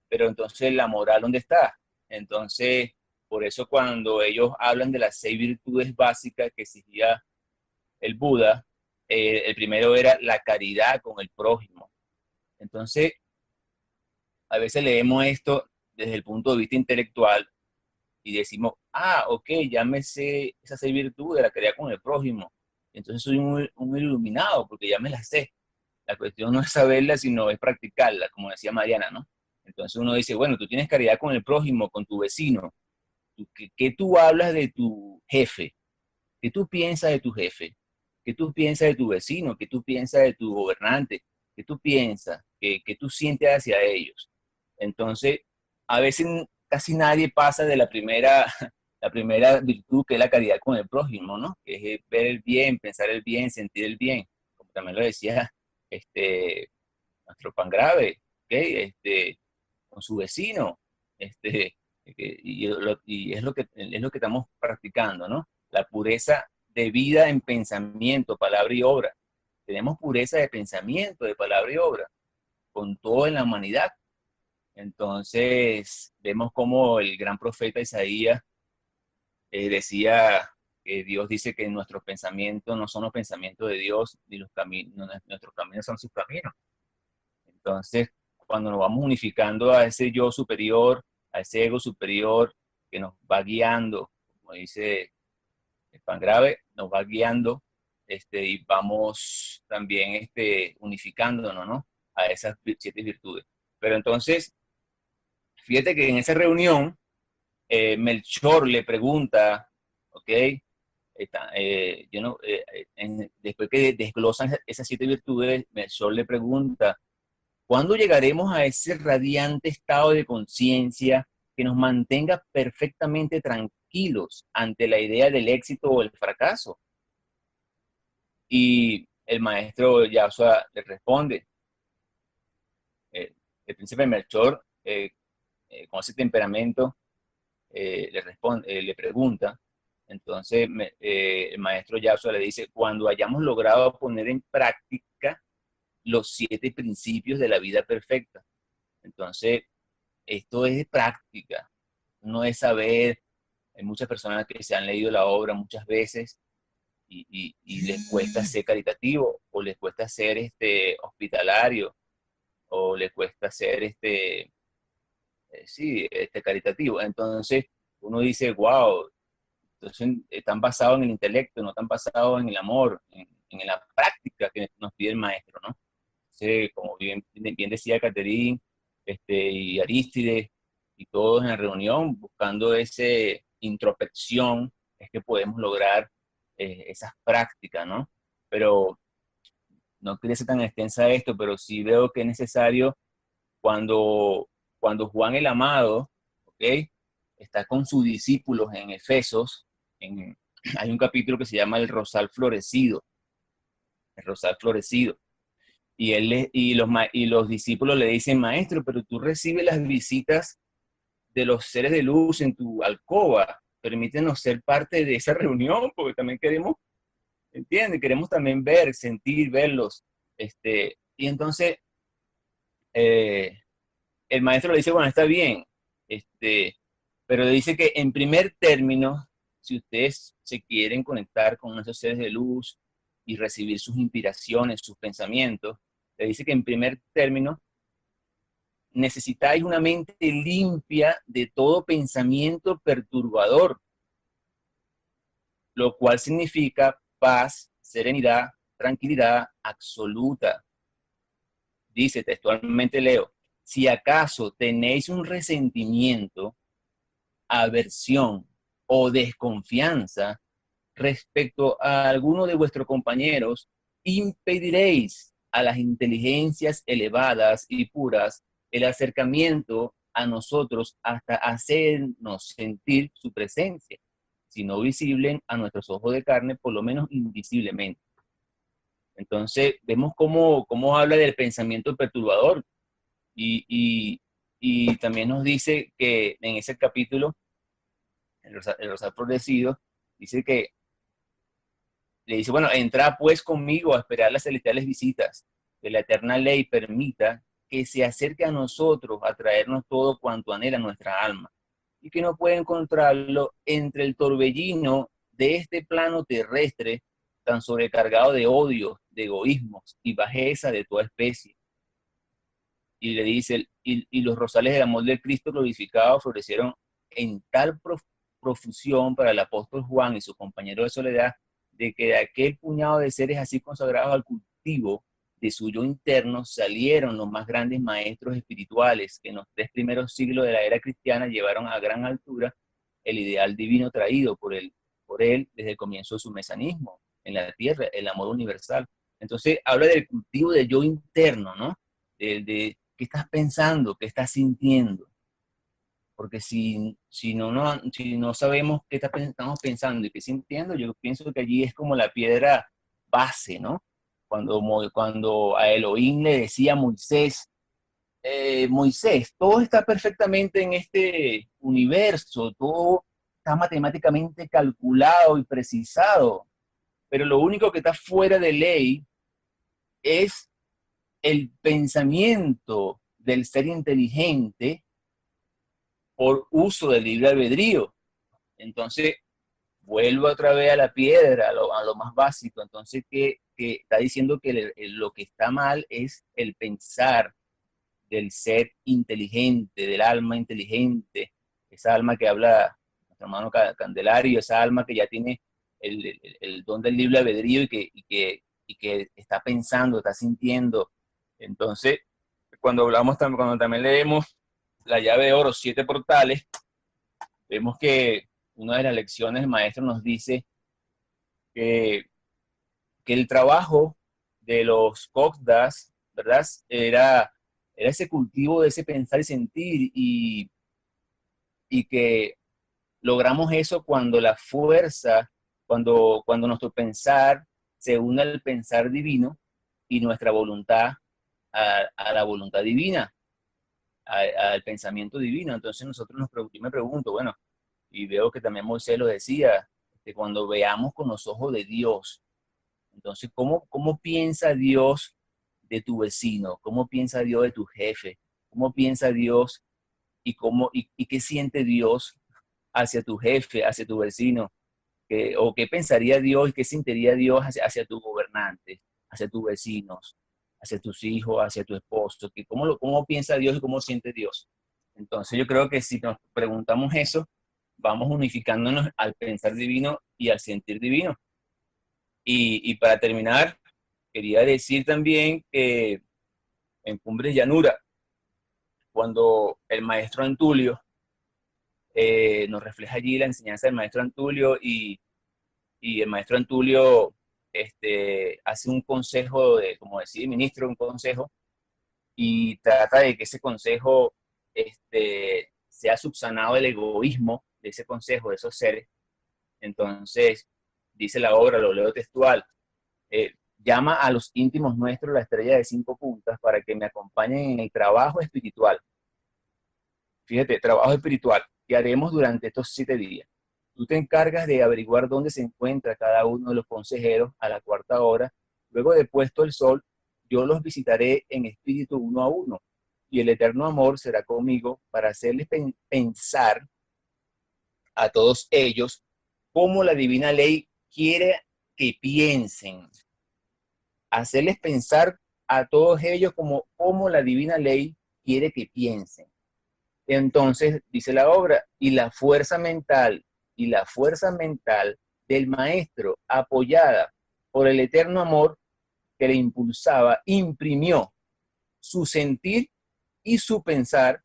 pero entonces la moral, ¿dónde está? Entonces, por eso cuando ellos hablan de las 6 virtudes básicas que exigía el Buda, el primero era la caridad con el prójimo. Entonces, a veces leemos esto desde el punto de vista intelectual y decimos, ok, ya me sé esas 6 virtudes, la caridad con el prójimo. Entonces soy un iluminado porque ya me las sé. La cuestión no es saberla, sino es practicarla, como decía Mariana, ¿no? Entonces uno dice, bueno, tú tienes caridad con el prójimo, con tu vecino. ¿Qué tú hablas de tu jefe? ¿Qué tú piensas de tu jefe? ¿Qué tú piensas de tu vecino? ¿Qué tú piensas de tu gobernante? ¿Qué tú piensas? ¿Qué tú sientes hacia ellos? Entonces, a veces casi nadie pasa de la primera virtud, que es la caridad con el prójimo, ¿no? Que es ver el bien, pensar el bien, sentir el bien, como también lo decía nuestro Pangrave, ¿okay? Con su vecino, y es lo que estamos practicando, ¿no? La pureza de vida en pensamiento, palabra y obra. Tenemos pureza de pensamiento, de palabra y obra, con todo en la humanidad. Entonces, vemos como el gran profeta Isaías decía que Dios dice que nuestros pensamientos no son los pensamientos de Dios, ni nuestros caminos son sus caminos. Entonces, cuando nos vamos unificando a ese yo superior, a ese ego superior que nos va guiando, como dice el Pangrave, nos va guiando, y vamos también unificándonos, ¿no? A esas 7 virtudes. Pero entonces, fíjate que en esa reunión, Melchor le pregunta, ¿ok? Después que desglosan esas 7 virtudes, Melchor le pregunta, ¿cuándo llegaremos a ese radiante estado de conciencia que nos mantenga perfectamente tranquilos ante la idea del éxito o el fracaso? Y el maestro Yasua le responde, el príncipe Melchor, con ese temperamento, le pregunta. Entonces el maestro Yasua le dice, cuando hayamos logrado poner en práctica los 7 principios de la vida perfecta. Entonces, esto es de práctica, no es saber. Hay muchas personas que se han leído la obra muchas veces y les cuesta ser caritativo, o les cuesta ser hospitalario, o les cuesta ser caritativo. Entonces, uno dice, wow, entonces están basados en el intelecto, no están basados en el amor, en la práctica que nos pide el maestro, ¿no? Entonces, como bien decía Catherine, y Arístides, y todos en la reunión, buscando esa introspección, es que podemos lograr esas prácticas, ¿no? Pero no quería ser tan extensa esto, pero sí veo que es necesario cuando Juan el Amado, ¿ok?, está con sus discípulos en Efesos, hay un capítulo que se llama El Rosal Florecido. el rosal florecido. Y los discípulos le dicen, maestro, pero tú recibes las visitas de los seres de luz en tu alcoba, permítenos ser parte de esa reunión, porque también queremos, ¿entiendes? Queremos también ver, sentir, verlos. Y entonces el maestro le dice, bueno, está bien, pero le dice que en primer término, si ustedes se quieren conectar con esos seres de luz y recibir sus inspiraciones, sus pensamientos, le dice que en primer término necesitáis una mente limpia de todo pensamiento perturbador, lo cual significa paz, serenidad, tranquilidad absoluta. Dice textualmente, leo, si acaso tenéis un resentimiento, aversión o desconfianza respecto a alguno de vuestros compañeros, impediréis a las inteligencias elevadas y puras el acercamiento a nosotros hasta hacernos sentir su presencia, si no visible a nuestros ojos de carne, por lo menos invisiblemente. Entonces, vemos cómo habla del pensamiento perturbador y también nos dice que en ese capítulo, el rosal florecido, dice que le dice, bueno, entra pues conmigo a esperar las celestiales visitas, que la eterna ley permita que se acerque a nosotros a traernos todo cuanto anhela nuestra alma, y que no puede encontrarlo entre el torbellino de este plano terrestre tan sobrecargado de odio, de egoísmos y bajeza de toda especie. Y le dice, y los rosales del amor del Cristo glorificado florecieron en tal profusión para el apóstol Juan y su compañero de soledad, de que de aquel puñado de seres así consagrados al cultivo de su yo interno salieron los más grandes maestros espirituales que en los 3 primeros siglos de la era cristiana llevaron a gran altura el ideal divino traído por él desde el comienzo de su mesianismo en la tierra, el amor universal. Entonces habla del cultivo del yo interno, ¿no? De qué estás pensando, qué estás sintiendo. Porque si no sabemos qué estamos pensando y qué sintiendo, yo pienso que allí es como la piedra base, ¿no? Cuando a Elohim le decía a Moisés, Moisés, todo está perfectamente en este universo, todo está matemáticamente calculado y precisado, pero lo único que está fuera de ley es el pensamiento del ser inteligente por uso del libre albedrío. Entonces, vuelvo otra vez a la piedra, a lo más básico. Entonces, que está diciendo que lo que está mal es el pensar del ser inteligente, del alma inteligente, esa alma que habla nuestro hermano Candelario, esa alma que ya tiene el don del libre albedrío y que está pensando, está sintiendo. Entonces, cuando también leemos la llave de oro, 7 portales, vemos que una de las lecciones el maestro nos dice que el trabajo de los Cogdas, ¿verdad? Era ese cultivo de ese pensar y sentir y que logramos eso cuando la fuerza, cuando nuestro pensar se une al pensar divino y nuestra voluntad a la voluntad divina, al pensamiento divino. Entonces yo me pregunto, bueno, y veo que también Moisés lo decía, que cuando veamos con los ojos de Dios, entonces, ¿cómo piensa Dios de tu vecino? ¿Cómo piensa Dios de tu jefe? ¿Cómo piensa Dios y qué siente Dios hacia tu jefe, hacia tu vecino? ¿O qué pensaría Dios y qué sentiría Dios hacia tus gobernantes, hacia tus vecinos, hacia tus hijos, hacia tu esposo? ¿Cómo piensa Dios y cómo siente Dios? Entonces yo creo que si nos preguntamos eso, vamos unificándonos al pensar divino y al sentir divino. Y para terminar, quería decir también que en Cumbres Llanura, cuando el maestro Antulio nos refleja allí la enseñanza del maestro Antulio y el maestro Antulio hace un consejo, como decía ministro, un consejo, y trata de que ese consejo sea subsanado el egoísmo de ese consejo, de esos seres. Entonces, dice la obra, lo leo textual, llama a los íntimos nuestros la estrella de 5 puntas para que me acompañen en el trabajo espiritual. Fíjate, trabajo espiritual que haremos durante estos 7 días. Tú te encargas de averiguar dónde se encuentra cada uno de los consejeros a la 4ª hora. Luego de puesto el sol, yo los visitaré en espíritu uno a uno, y el eterno amor será conmigo para hacerles pensar a todos ellos cómo la divina ley quiere que piensen. Hacerles pensar a todos ellos como la divina ley quiere que piensen. Entonces, dice la obra, y la fuerza mental del maestro, apoyada por el eterno amor que le impulsaba, imprimió su sentir y su pensar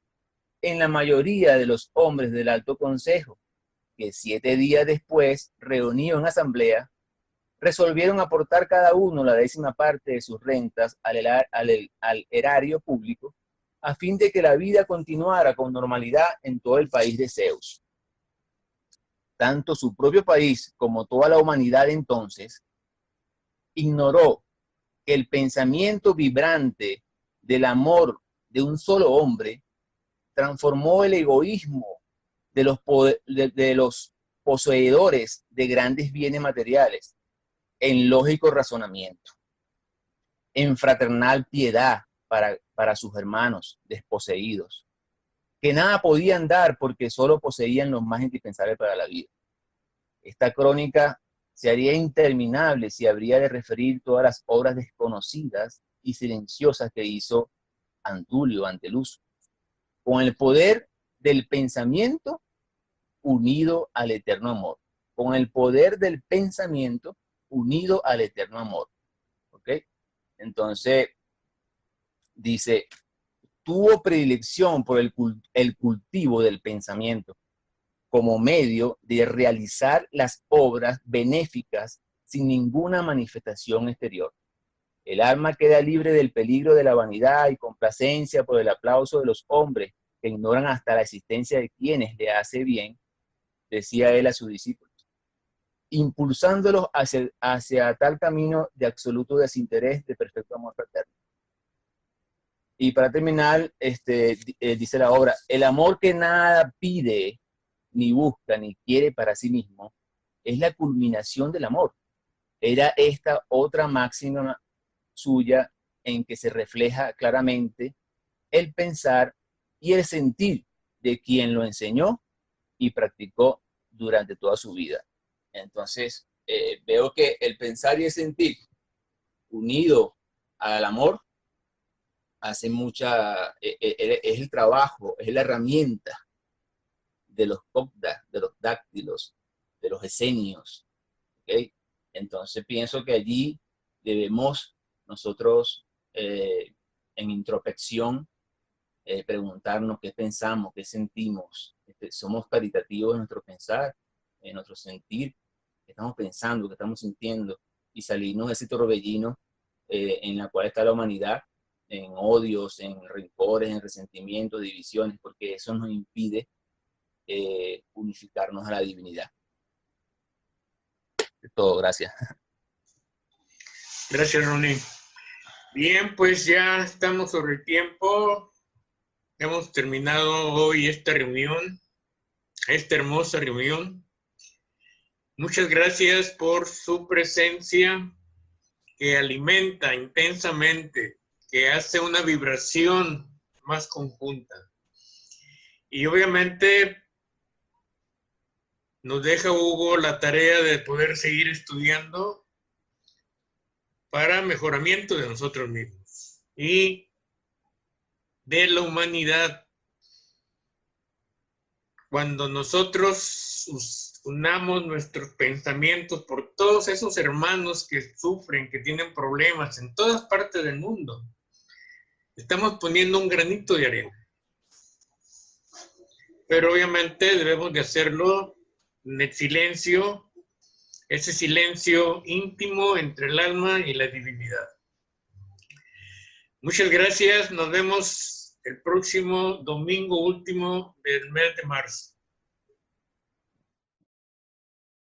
en la mayoría de los hombres del Alto Consejo, que 7 días después, reunidos en asamblea, resolvieron aportar cada uno la 10ª parte de sus rentas al erario público, a fin de que la vida continuara con normalidad en todo el país de Zeus. Tanto su propio país como toda la humanidad entonces ignoró que el pensamiento vibrante del amor de un solo hombre transformó el egoísmo de los poseedores de grandes bienes materiales en lógico razonamiento, en fraternal piedad para sus hermanos desposeídos, que nada podían dar porque solo poseían los más indispensables para la vida. Esta crónica se haría interminable si habría de referir todas las obras desconocidas y silenciosas que hizo Antulio Anteluso, con el poder del pensamiento unido al eterno amor, con el poder del pensamiento unido al eterno amor. ¿Ok? Entonces, dice, tuvo predilección por el cultivo del pensamiento como medio de realizar las obras benéficas sin ninguna manifestación exterior. El alma queda libre del peligro de la vanidad y complacencia por el aplauso de los hombres que ignoran hasta la existencia de quienes le hace bien, decía él a sus discípulos, impulsándolos hacia tal camino de absoluto desinterés, de perfecto amor fraterno. Y para terminar, dice la obra, el amor que nada pide, ni busca, ni quiere para sí mismo, es la culminación del amor. Era esta otra máxima suya en que se refleja claramente el pensar y el sentir de quien lo enseñó y practicó durante toda su vida. Entonces, veo que el pensar y el sentir unido al amor hace es el trabajo, es la herramienta de los cogdas, de los dáctilos, de los esenios. ¿Okay? Entonces pienso que allí debemos nosotros en introspección preguntarnos qué pensamos, qué sentimos. Somos caritativos en nuestro pensar, en nuestro sentir, qué estamos pensando, qué estamos sintiendo, y salirnos de ese torbellino en la cual está la humanidad, en odios, en rencores, en resentimientos, divisiones, porque eso nos impide unificarnos a la divinidad. De todo, gracias. Gracias, Ronnie. Bien, pues ya estamos sobre el tiempo. Hemos terminado hoy esta reunión, esta hermosa reunión. Muchas gracias por su presencia, que alimenta intensamente, que hace una vibración más conjunta. Y obviamente nos deja Hugo la tarea de poder seguir estudiando para mejoramiento de nosotros mismos y de la humanidad. Cuando nosotros unamos nuestros pensamientos por todos esos hermanos que sufren, que tienen problemas en todas partes del mundo, estamos poniendo un granito de arena. Pero obviamente debemos de hacerlo en el silencio, ese silencio íntimo entre el alma y la divinidad. Muchas gracias, nos vemos el próximo domingo último del mes de marzo.